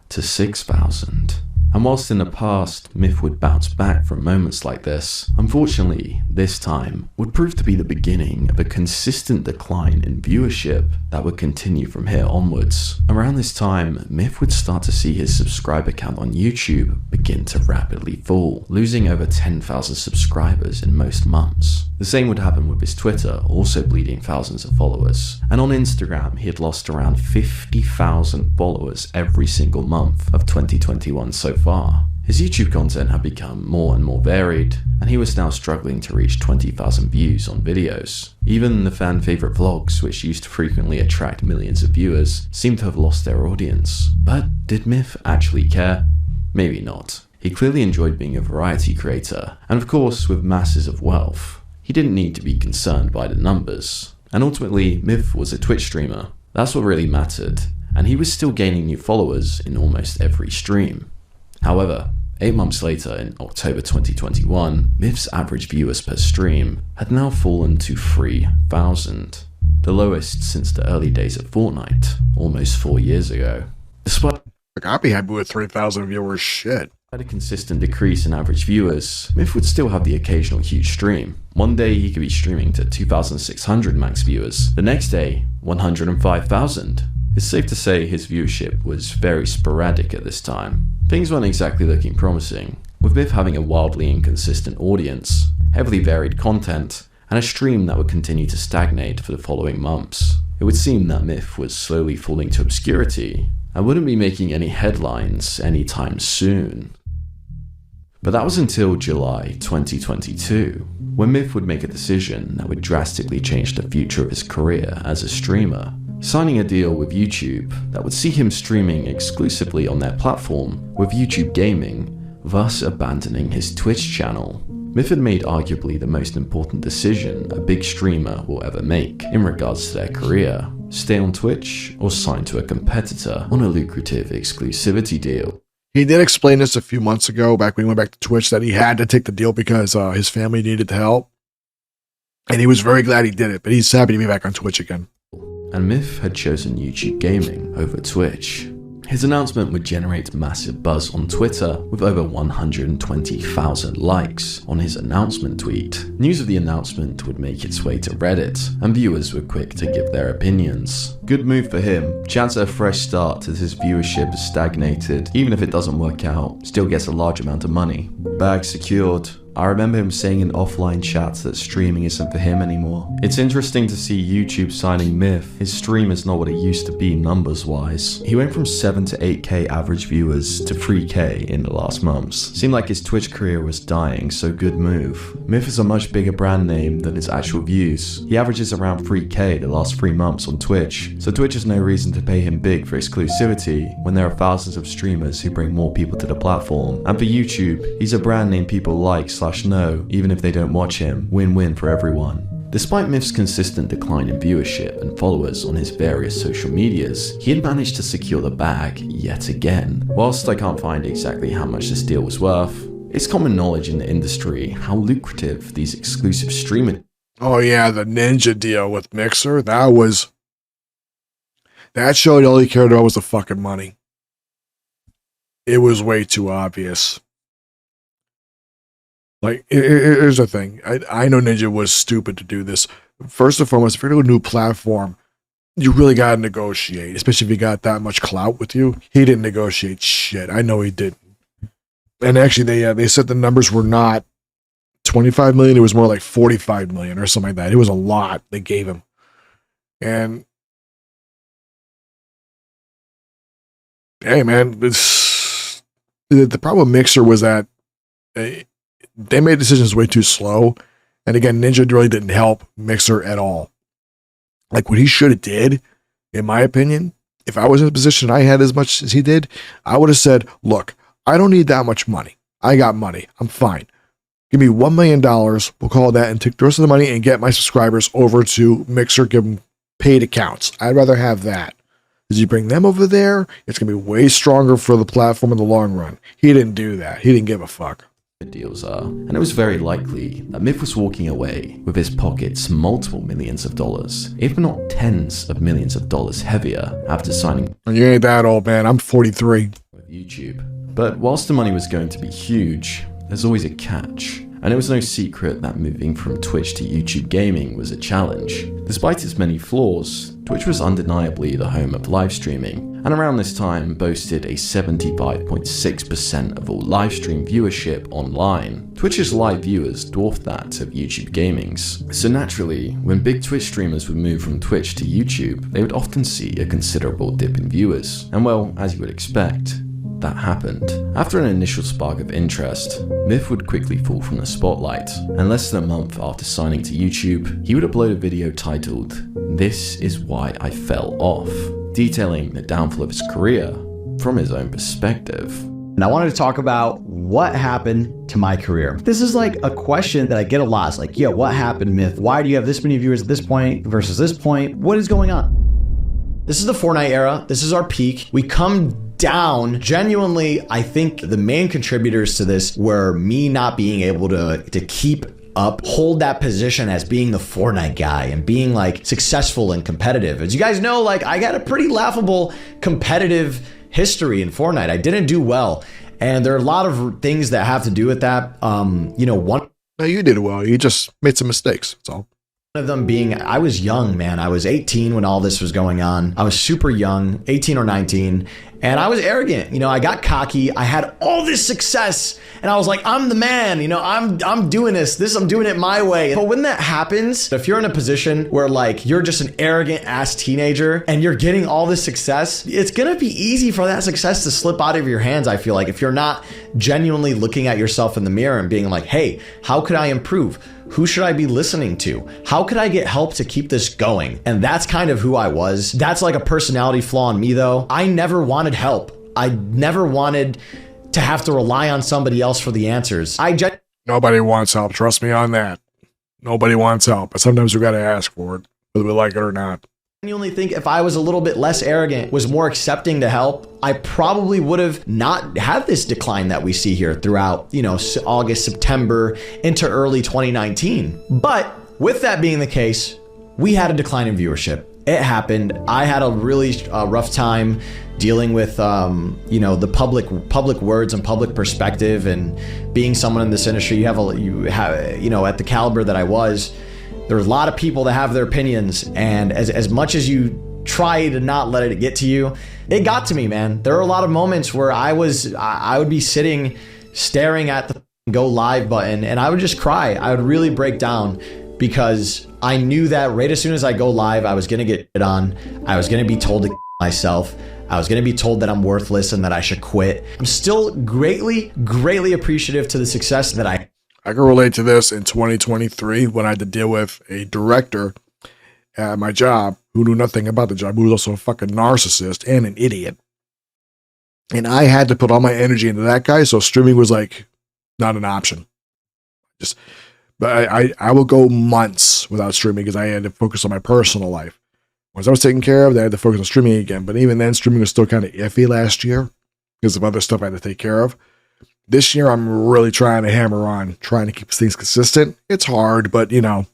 to 6,000. And whilst in the past, Myth would bounce back from moments like this, unfortunately, this time would prove to be the beginning of a consistent decline in viewership that would continue from here onwards. Around this time, Myth would start to see his subscriber count on YouTube begin to rapidly fall, losing over 10,000 subscribers in most months. The same would happen with his Twitter, also bleeding thousands of followers. And on Instagram, he had lost around 50,000 followers every single month of 2021 so far. His YouTube content had become more and more varied, and he was now struggling to reach 20,000 views on videos. Even the fan favorite vlogs, which used to frequently attract millions of viewers, seemed to have lost their audience. But did Myth actually care? Maybe not. He clearly enjoyed being a variety creator, and of course with masses of wealth. He didn't need to be concerned by the numbers. And ultimately, Myth was a Twitch streamer. That's what really mattered, and he was still gaining new followers in almost every stream. However, 8 months later, in October 2021, Myth's average viewers per stream had now fallen to 3,000, the lowest since the early days of Fortnite, almost 4 years ago. Despite I'd be happy with 3,000 viewers, shit. a consistent decrease in average viewers, Myth would still have the occasional huge stream. One day he could be streaming to 2,600 max viewers, the next day 105,000. It's safe to say his viewership was very sporadic at this time. Things weren't exactly looking promising, with Myth having a wildly inconsistent audience, heavily varied content, and a stream that would continue to stagnate for the following months. It would seem that Myth was slowly falling to obscurity, and wouldn't be making any headlines anytime soon. But that was until July 2022, when Myth would make a decision that would drastically change the future of his career as a streamer, signing a deal with YouTube that would see him streaming exclusively on their platform with YouTube Gaming, thus abandoning his Twitch channel. Myth had made arguably the most important decision a big streamer will ever make in regards to their career: stay on Twitch or sign to a competitor on a lucrative exclusivity deal. He did explain this a few months ago, back when he went back to Twitch, that he had to take the deal because his family needed the help. And he was very glad he did it, but he's happy to be back on Twitch again. And Myth had chosen YouTube Gaming over Twitch. His announcement would generate massive buzz on Twitter, with over 120,000 likes on his announcement tweet. News of the announcement would make its way to Reddit, and viewers were quick to give their opinions. Good move for him, chance at a fresh start as his viewership is stagnated. Even if it doesn't work out, still gets a large amount of money. Bag secured. I remember him saying in offline chats that streaming isn't for him anymore. It's interesting to see YouTube signing Myth. His stream is not what it used to be numbers wise. He went from 7 to 8k average viewers to 3k in the last months. Seemed like his Twitch career was dying, so good move. Myth is a much bigger brand name than his actual views. He averages around 3k the last 3 months on Twitch, so Twitch has no reason to pay him big for exclusivity when there are thousands of streamers who bring more people to the platform. And for YouTube, he's a brand name people like/know, even if they don't watch him. Win-win for everyone. Despite Myth's consistent decline in viewership and followers on his various social medias, he had managed to secure the bag yet again. Whilst I can't find exactly how much this deal was worth, it's common knowledge in the industry how lucrative these exclusive streaming. Oh yeah, the Ninja deal with Mixer, that showed all he cared about was the fucking money. It was way too obvious. Like, here's the thing. I know Ninja was stupid to do this. First and foremost, if you're doing a new platform, you really got to negotiate, especially if you got that much clout with you. He didn't negotiate shit. I know he didn't. And actually, they said the numbers were not 25 million. It was more like 45 million or something like that. It was a lot they gave him. And hey, man, the problem with Mixer was that they made decisions way too slow. And again, Ninja really didn't help Mixer at all. Like what he should have did, in my opinion, if I was in a position I had as much as he did, I would have said, look, I don't need that much money. I got money. I'm fine. Give me $1 million. We'll call it that and take the rest of the money and get my subscribers over to Mixer, give them paid accounts. I'd rather have that. As you bring them over there, it's going to be way stronger for the platform in the long run. He didn't do that. He didn't give a fuck. Deals are, and it was very likely that Myth was walking away with his pockets multiple millions of dollars, if not tens of millions of dollars heavier after signing. You ain't that old, man. I'm 43. With YouTube. But whilst the money was going to be huge, there's always a catch. And it was no secret that moving from Twitch to YouTube gaming was a challenge. Despite its many flaws, Twitch was undeniably the home of live streaming, and around this time boasted a 75.6% of all live stream viewership online. Twitch's live viewers dwarfed that of YouTube gaming's. So naturally, when big Twitch streamers would move from Twitch to YouTube, they would often see a considerable dip in viewers. And well, as you would expect, that happened. After an initial spark of interest, Myth would quickly fall from the spotlight, and less than a month after signing to YouTube, he would upload a video titled, "This is Why I Fell Off," detailing the downfall of his career from his own perspective. And I wanted to talk about what happened to my career. This is like a question that I get a lot. It's like, yo, what happened, Myth? Why do you have this many viewers at this point versus this point? What is going on? This is the Fortnite era. This is our peak. We come down. Genuinely, I think the main contributors to this were me not being able to keep up, hold that position as being the Fortnite guy and being like successful and competitive. As you guys know, like I got a pretty laughable competitive history in Fortnite. I didn't do well. And there are a lot of things that have to do with that. No, you did well. You just made some mistakes. That's all. One of them being, I was young, man. I was 18 when all this was going on. I was super young, 18 or 19, and I was arrogant. I got cocky. I had all this success, and I was like, I'm the man. I'm doing this. I'm doing it my way. But when that happens, if you're in a position where like you're just an arrogant ass teenager and you're getting all this success, it's gonna be easy for that success to slip out of your hands. I feel like if you're not genuinely looking at yourself in the mirror and being like, hey, how could I improve? Who should I be listening to? How could I get help to keep this going? And that's kind of who I was. That's like a personality flaw in me though. I never wanted help. I never wanted to have to rely on somebody else for the answers. Nobody wants help. Trust me on that. Nobody wants help. But sometimes we got to ask for it, whether we like it or not. I genuinely think if I was a little bit less arrogant, was more accepting to help, I probably would have not had this decline that we see here throughout, August, September, into early 2019. But with that being the case, we had a decline in viewership. It happened. I had a really rough time dealing with, the public words and public perspective, and being someone in this industry, you have, at the caliber that I was, there's a lot of people that have their opinions, and as much as you try to not let it get to you, it got to me, man. There are a lot of moments where I would be sitting, staring at the go live button, and I would just cry. I would really break down because I knew that right as soon as I go live, I was gonna get shit on. I was gonna be told to myself. I was gonna be told that I'm worthless and that I should quit. I'm still greatly, greatly appreciative to the success that I can relate to this in 2023 when I had to deal with a director at my job who knew nothing about the job, who was also a fucking narcissist and an idiot. And I had to put all my energy into that guy, so streaming was like not an option. But I will go months without streaming because I had to focus on my personal life. Once I was taken care of, then I had to focus on streaming again. But even then, streaming was still kind of iffy last year because of other stuff I had to take care of. This year, I'm really trying to hammer on, trying to keep things consistent. It's hard, but I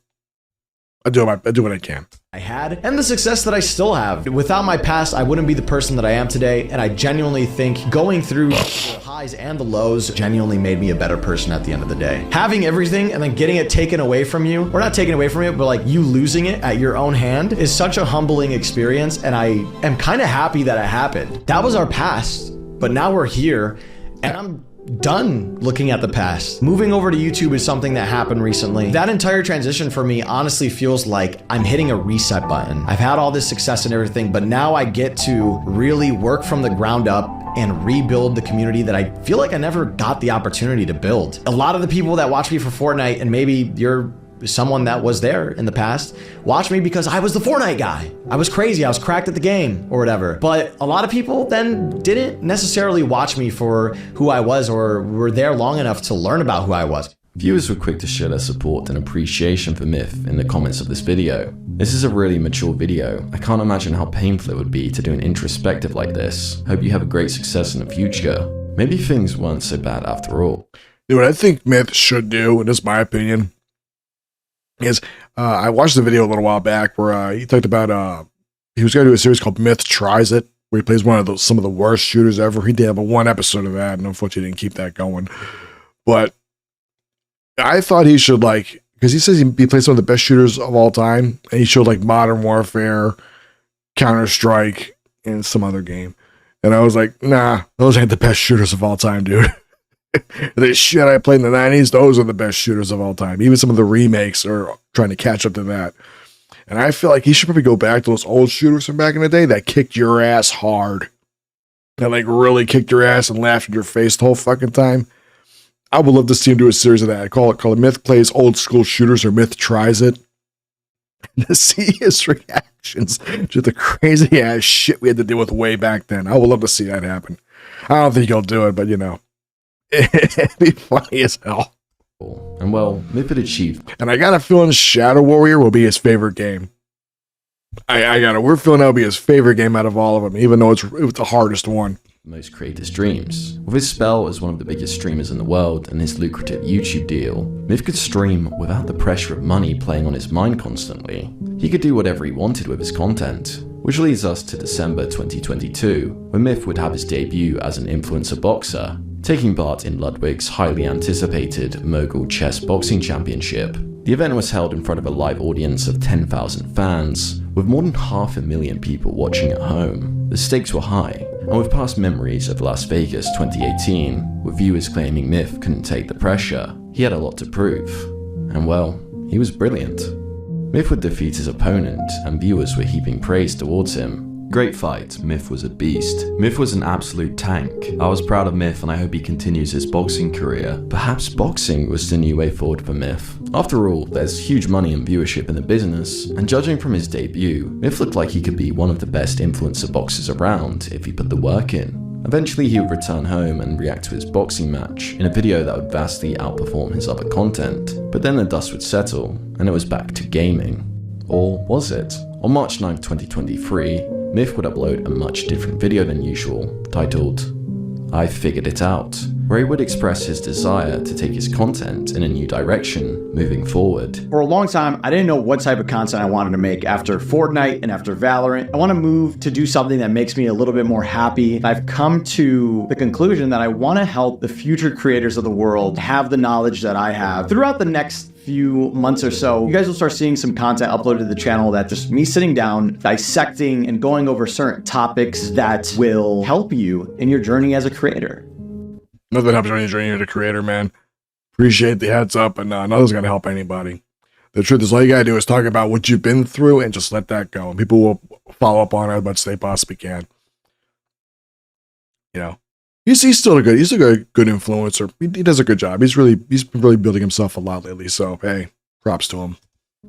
do what I can. I had and the success that I still have. Without my past, I wouldn't be the person that I am today, and I genuinely think going through the highs and the lows genuinely made me a better person at the end of the day. Having everything and then getting it taken away from you, or not taken away from you, but like you losing it at your own hand is such a humbling experience, and I am kind of happy that it happened. That was our past, but now we're here, and I'm done looking at the past. Moving over to YouTube is something that happened recently. That entire transition for me honestly feels like I'm hitting a reset button. I've had all this success and everything, but now I get to really work from the ground up and rebuild the community that I feel like I never got the opportunity to build. A lot of the people that watch me for Fortnite, and maybe you're someone that was there in the past, watch me because I was the Fortnite guy. I was crazy, I was cracked at the game or whatever. But a lot of people then didn't necessarily watch me for who I was or were there long enough to learn about who I was. Viewers were quick to show their support and appreciation for Myth in the comments of this video. This is a really mature video. I can't imagine how painful it would be to do an introspective like this. Hope you have a great success in the future. Maybe things weren't so bad after all. Dude, what I think Myth should do, and this is my opinion, is I watched the video a little while back where he talked about he was going to do a series called Myth Tries It, where he plays one of some of the worst shooters ever. He did have one episode of that, and unfortunately didn't keep that going. But I thought he should, like, because he says he plays some of the best shooters of all time, and he showed like Modern Warfare, Counter-Strike, and some other game. And I was like, nah, those ain't the best shooters of all time, dude. The shit I played in the 90s, those are the best shooters of all time. Even some of the remakes are trying to catch up to that. And I feel like he should probably go back to those old shooters from back in the day that kicked your ass hard. That like really kicked your ass and laughed in your face the whole fucking time. I would love to see him do a series of that. Call it Myth Plays Old School Shooters or Myth Tries It. To see his reactions to the crazy ass shit we had to deal with way back then. I would love to see that happen. I don't think he'll do it, but you know. It'd be funny as hell. And well, Myth had achieved. And I got a feeling Shadow Warrior will be his favorite game. I got a weird feeling that'll be his favorite game out of all of them, even though it was the hardest one. Most creators' dreams. With his spell as one of the biggest streamers in the world and his lucrative YouTube deal, Myth could stream without the pressure of money playing on his mind constantly. He could do whatever he wanted with his content. Which leads us to December 2022, when Myth would have his debut as an influencer boxer, taking part in Ludwig's highly anticipated Mogul Chess Boxing Championship. The event was held in front of a live audience of 10,000 fans, with more than 500,000 people watching at home. The stakes were high, and with past memories of Las Vegas 2018, with viewers claiming Myth couldn't take the pressure, he had a lot to prove. And well, he was brilliant. Myth would defeat his opponent, and viewers were heaping praise towards him. Great fight, Myth was a beast. Myth was an absolute tank. I was proud of Myth and I hope he continues his boxing career. Perhaps boxing was the new way forward for Myth. After all, there's huge money and viewership in the business, and judging from his debut, Myth looked like he could be one of the best influencer boxers around if he put the work in. Eventually he would return home and react to his boxing match in a video that would vastly outperform his other content. But then the dust would settle, and it was back to gaming. Or was it? On March 9, 2023, Myth would upload a much different video than usual, titled, I Figured It Out, where he would express his desire to take his content in a new direction moving forward. For a long time, I didn't know what type of content I wanted to make. After Fortnite and after Valorant, I want to move to do something that makes me a little bit more happy. I've come to the conclusion that I want to help the future creators of the world have the knowledge that I have. Throughout the next few months or so, you guys will start seeing some content uploaded to the channel that just me sitting down, dissecting and going over certain topics that will help you in your journey as a creator. Nothing helps when you're journey as a creator, man. Appreciate the heads up, and nothing's gonna help anybody. The truth is, all you gotta do is talk about what you've been through and just let that go. And people will follow up on it as much as they possibly can. You know. He's still a good influencer. He does a good job. He's been really building himself a lot lately. So hey, props to him.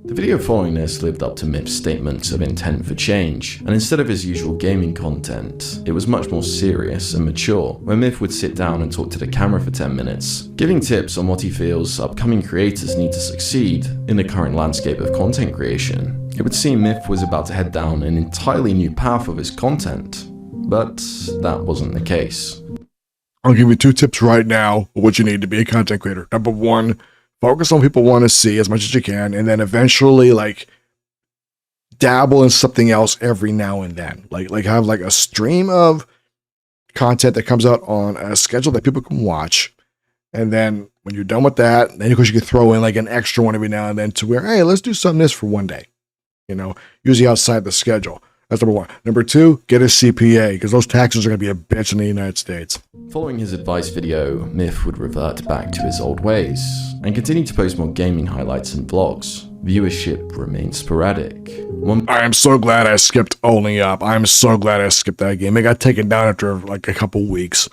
The video following this lived up to Myth's statements of intent for change, and instead of his usual gaming content, it was much more serious and mature, where Myth would sit down and talk to the camera for 10 minutes, giving tips on what he feels upcoming creators need to succeed in the current landscape of content creation. It would seem Myth was about to head down an entirely new path of his content, but that wasn't the case. I'll give you 2 tips right now of what you need to be a content creator. Number 1, focus on what people want to see as much as you can, and then eventually, like, dabble in something else every now and then. Like have like a stream of content that comes out on a schedule that people can watch. And then when you're done with that, then of course you can throw in like an extra one every now and then to where, hey, let's do something this for one day. You know, usually outside the schedule. That's number one. Number two, get a CPA, because those taxes are going to be a bitch in the United States. Following his advice video, Myth would revert back to his old ways and continue to post more gaming highlights and vlogs. Viewership remained sporadic. I am so glad I skipped Only Up. I'm so glad I skipped that game. It got taken down after like a couple weeks.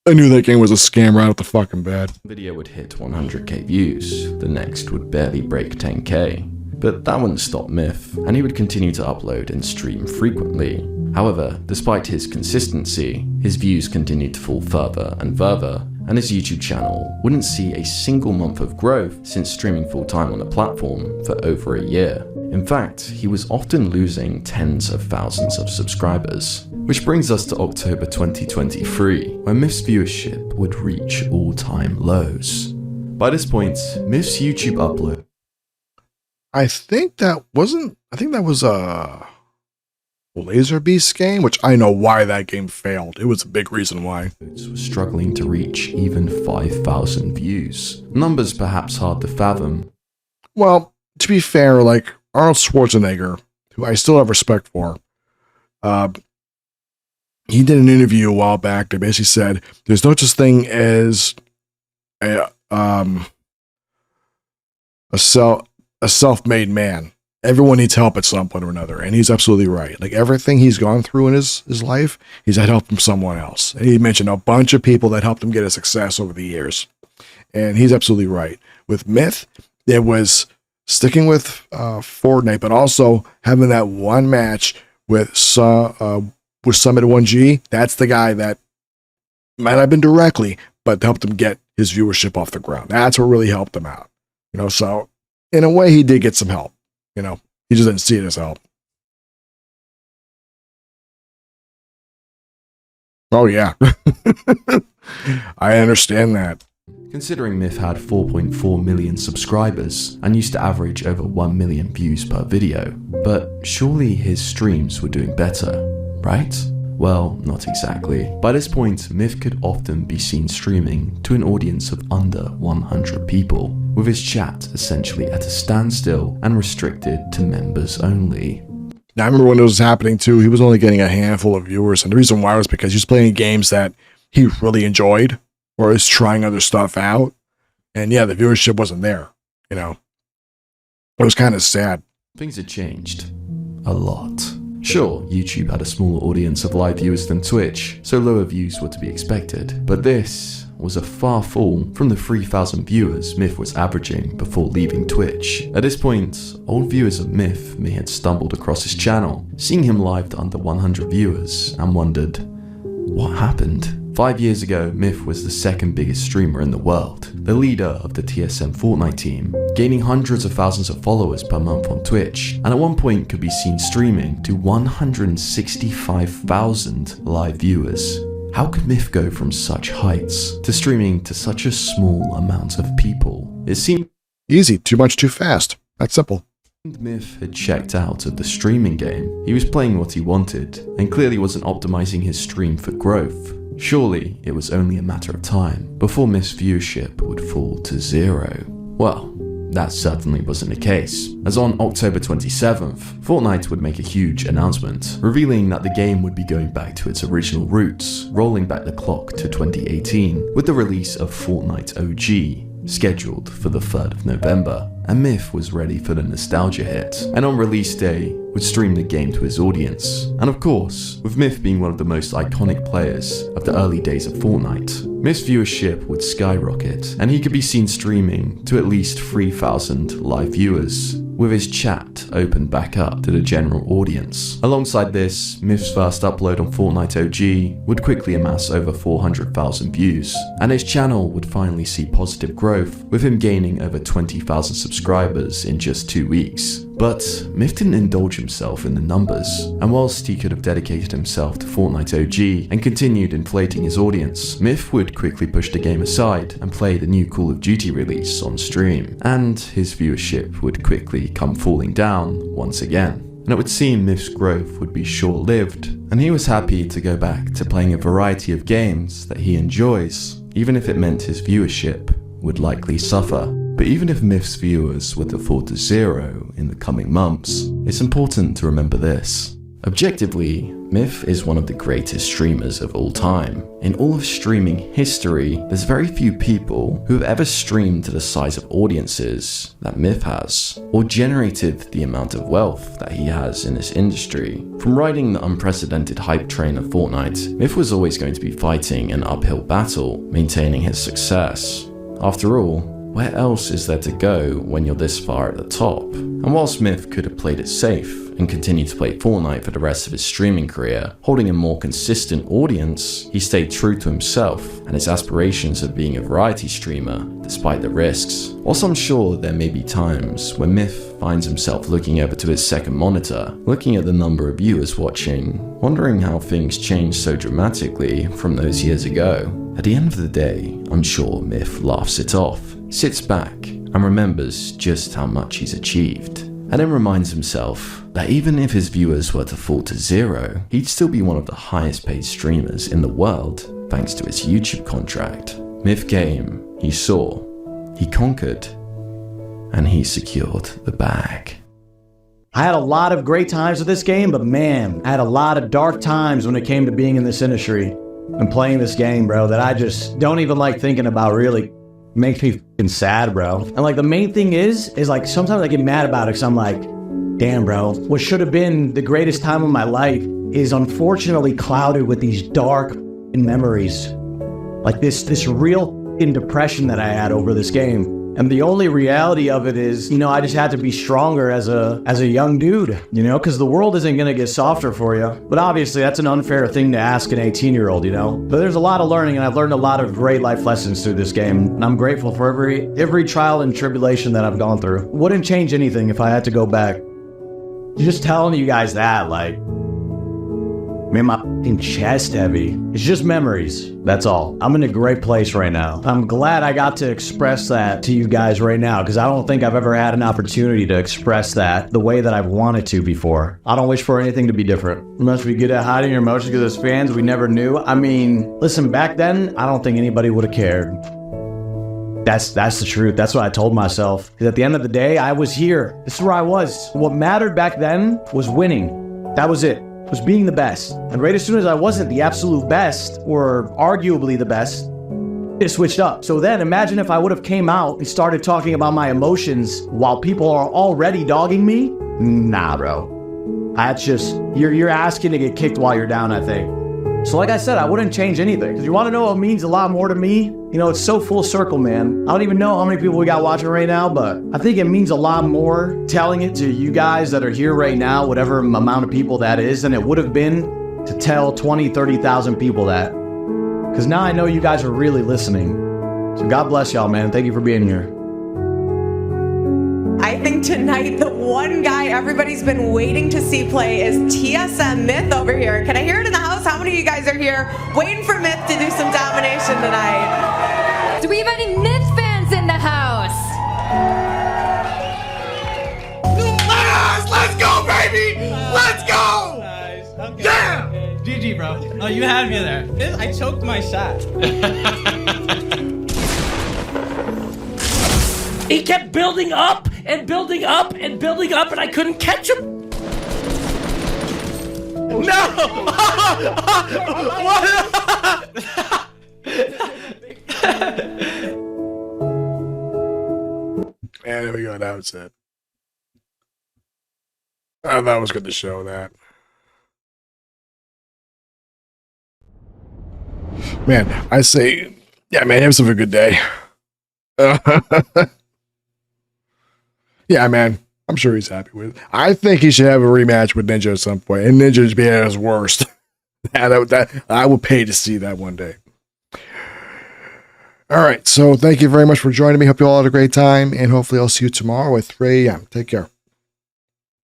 I knew that game was a scam right off the fucking bat. Video would hit 100k views. The next would barely break 10k. But that wouldn't stop Myth, and he would continue to upload and stream frequently. However, despite his consistency, his views continued to fall further and further, and his YouTube channel wouldn't see a single month of growth since streaming full-time on the platform for over a year. In fact, he was often losing tens of thousands of subscribers. Which brings us to October 2023, where Myth's viewership would reach all-time lows. By this point, Myth's YouTube upload I think that was a Laser Beast game, which I know why that game failed. It was a big reason why. was struggling to reach even 5,000 views. Numbers perhaps hard to fathom. Well, to be fair, like Arnold Schwarzenegger, who I still have respect for, he did an interview a while back that basically said there's no such thing as a self-made man. Everyone needs help at some point or another, and he's absolutely right. Like everything he's gone through in his life, he's had help from someone else. And he mentioned a bunch of people that helped him get a success over the years. And he's absolutely right. With Myth, it was sticking with Fortnite, but also having that one match with Summit 1G. That's the guy that might not have been directly, but helped him get his viewership off the ground. That's what really helped him out. You know, so in a way, he did get some help. You know, he just didn't see it as help. Oh, yeah. I understand that. Considering Myth had 4.4 million subscribers and used to average over 1 million views per video, but surely his streams were doing better, right? Well, not exactly. By this point, Myth could often be seen streaming to an audience of under 100 people, with his chat essentially at a standstill and restricted to members only. Now, I remember when it was happening too, he was only getting a handful of viewers, and the reason why was because he was playing games that he really enjoyed, or was trying other stuff out, and yeah, the viewership wasn't there, you know. It was kind of sad. Things had changed. A lot. Sure, YouTube had a smaller audience of live viewers than Twitch, so lower views were to be expected, but this was a far fall from the 3,000 viewers Myth was averaging before leaving Twitch. At this point, old viewers of Myth may have stumbled across his channel, seeing him live to under 100 viewers, and wondered, what happened? 5 years ago, Myth was the second biggest streamer in the world, the leader of the TSM Fortnite team, gaining hundreds of thousands of followers per month on Twitch, and at one point could be seen streaming to 165,000 live viewers. How could Myth go from such heights to streaming to such a small amount of people? It seemed easy, too much, too fast. That's simple. Myth had checked out of the streaming game. He was playing what he wanted, and clearly wasn't optimizing his stream for growth. Surely, it was only a matter of time before Myth's viewership would fall to zero. Well, that certainly wasn't the case, as on October 27th, Fortnite would make a huge announcement, revealing that the game would be going back to its original roots, rolling back the clock to 2018, with the release of Fortnite OG, scheduled for the 3rd of November. And Myth was ready for the nostalgia hit, and on release day, would stream the game to his audience. And of course, with Myth being one of the most iconic players of the early days of Fortnite, Myth's viewership would skyrocket, and he could be seen streaming to at least 3,000 live viewers, with his chat opened back up to the general audience. Alongside this, Myth's first upload on Fortnite OG would quickly amass over 400,000 views, and his channel would finally see positive growth, with him gaining over 20,000 subscribers in just 2 weeks. But Myth didn't indulge himself in the numbers, and whilst he could have dedicated himself to Fortnite OG and continued inflating his audience, Myth would quickly push the game aside and play the new Call of Duty release on stream, and his viewership would quickly come falling down once again. And it would seem Myth's growth would be short-lived, and he was happy to go back to playing a variety of games that he enjoys, even if it meant his viewership would likely suffer. But even if Myth's viewers were to fall to zero in the coming months, it's important to remember this. Objectively, Myth is one of the greatest streamers of all time. In all of streaming history, there's very few people who have ever streamed to the size of audiences that Myth has, or generated the amount of wealth that he has in this industry. From riding the unprecedented hype train of Fortnite, Myth was always going to be fighting an uphill battle, maintaining his success. After all, where else is there to go when you're this far at the top? And while Myth could have played it safe and continued to play Fortnite for the rest of his streaming career, holding a more consistent audience, he stayed true to himself and his aspirations of being a variety streamer, despite the risks. Whilst I'm sure there may be times when Myth finds himself looking over to his second monitor, looking at the number of viewers watching, wondering how things changed so dramatically from those years ago. At the end of the day, I'm sure Myth laughs it off, sits back, and remembers just how much he's achieved. And then reminds himself that even if his viewers were to fall to zero, he'd still be one of the highest paid streamers in the world, thanks to his YouTube contract. Myth came, he saw, he conquered, and he secured the bag. I had a lot of great times with this game, but man, I had a lot of dark times when it came to being in this industry and playing this game, bro, that I just don't even like thinking about. Really makes me fucking sad, bro. And like the main thing is like sometimes I get mad about it because I'm like, damn, bro, what should have been the greatest time of my life is unfortunately clouded with these dark memories. Like this real depression that I had over this game. And the only reality of it is, you know, I just had to be stronger as a young dude, you know, because the world isn't going to get softer for you. But obviously, that's an unfair thing to ask an 18-year-old, you know. But there's a lot of learning, and I've learned a lot of great life lessons through this game. And I'm grateful for every trial and tribulation that I've gone through. Wouldn't change anything if I had to go back. Just telling you guys that, like, man, my fucking chest heavy. It's just memories. That's all. I'm in a great place right now. I'm glad I got to express that to you guys right now, because I don't think I've ever had an opportunity to express that the way that I've wanted to before. I don't wish for anything to be different. You must be good at hiding your emotions because as fans, we never knew. I mean, listen, back then, I don't think anybody would have cared. That's the truth. That's what I told myself. Because at the end of the day, I was here. This is where I was. What mattered back then was winning. That was it. Was being the best. And right as soon as I wasn't the absolute best, or arguably the best, it switched up. So then imagine if I would have came out and started talking about my emotions while people are already dogging me. Nah, bro. That's just, you're asking to get kicked while you're down, I think. So like I said, I wouldn't change anything. Because you want to know what means a lot more to me? You know, it's so full circle, man. I don't even know how many people we got watching right now, but I think it means a lot more telling it to you guys that are here right now, whatever amount of people that is, than it would have been to tell 20, 30,000 people that. Because now I know you guys are really listening. So God bless y'all, man. Thank you for being here. I think tonight the one guy everybody's been waiting to see play is TSM Myth over here. Can I hear it in the house? How many of you guys are here waiting for Myth to do some domination tonight? Do we have any Myth fans in the house? Let's go, baby! Let's go! Yeah! GG, bro. Oh, you had me there. I choked my shot. He kept building up and building up and building up, and I couldn't catch him. No! And there we go. That was it. Oh, that was good to show that. Man, I say, yeah, man, have yourself a good day. Yeah, man, I'm sure he's happy with it. I think he should have a rematch with Ninja at some point, and Ninja just be at his worst. that I would pay to see that one day. All right, so thank you very much for joining me. Hope you all had a great time, and hopefully I'll see you tomorrow at 3 a.m. Take care.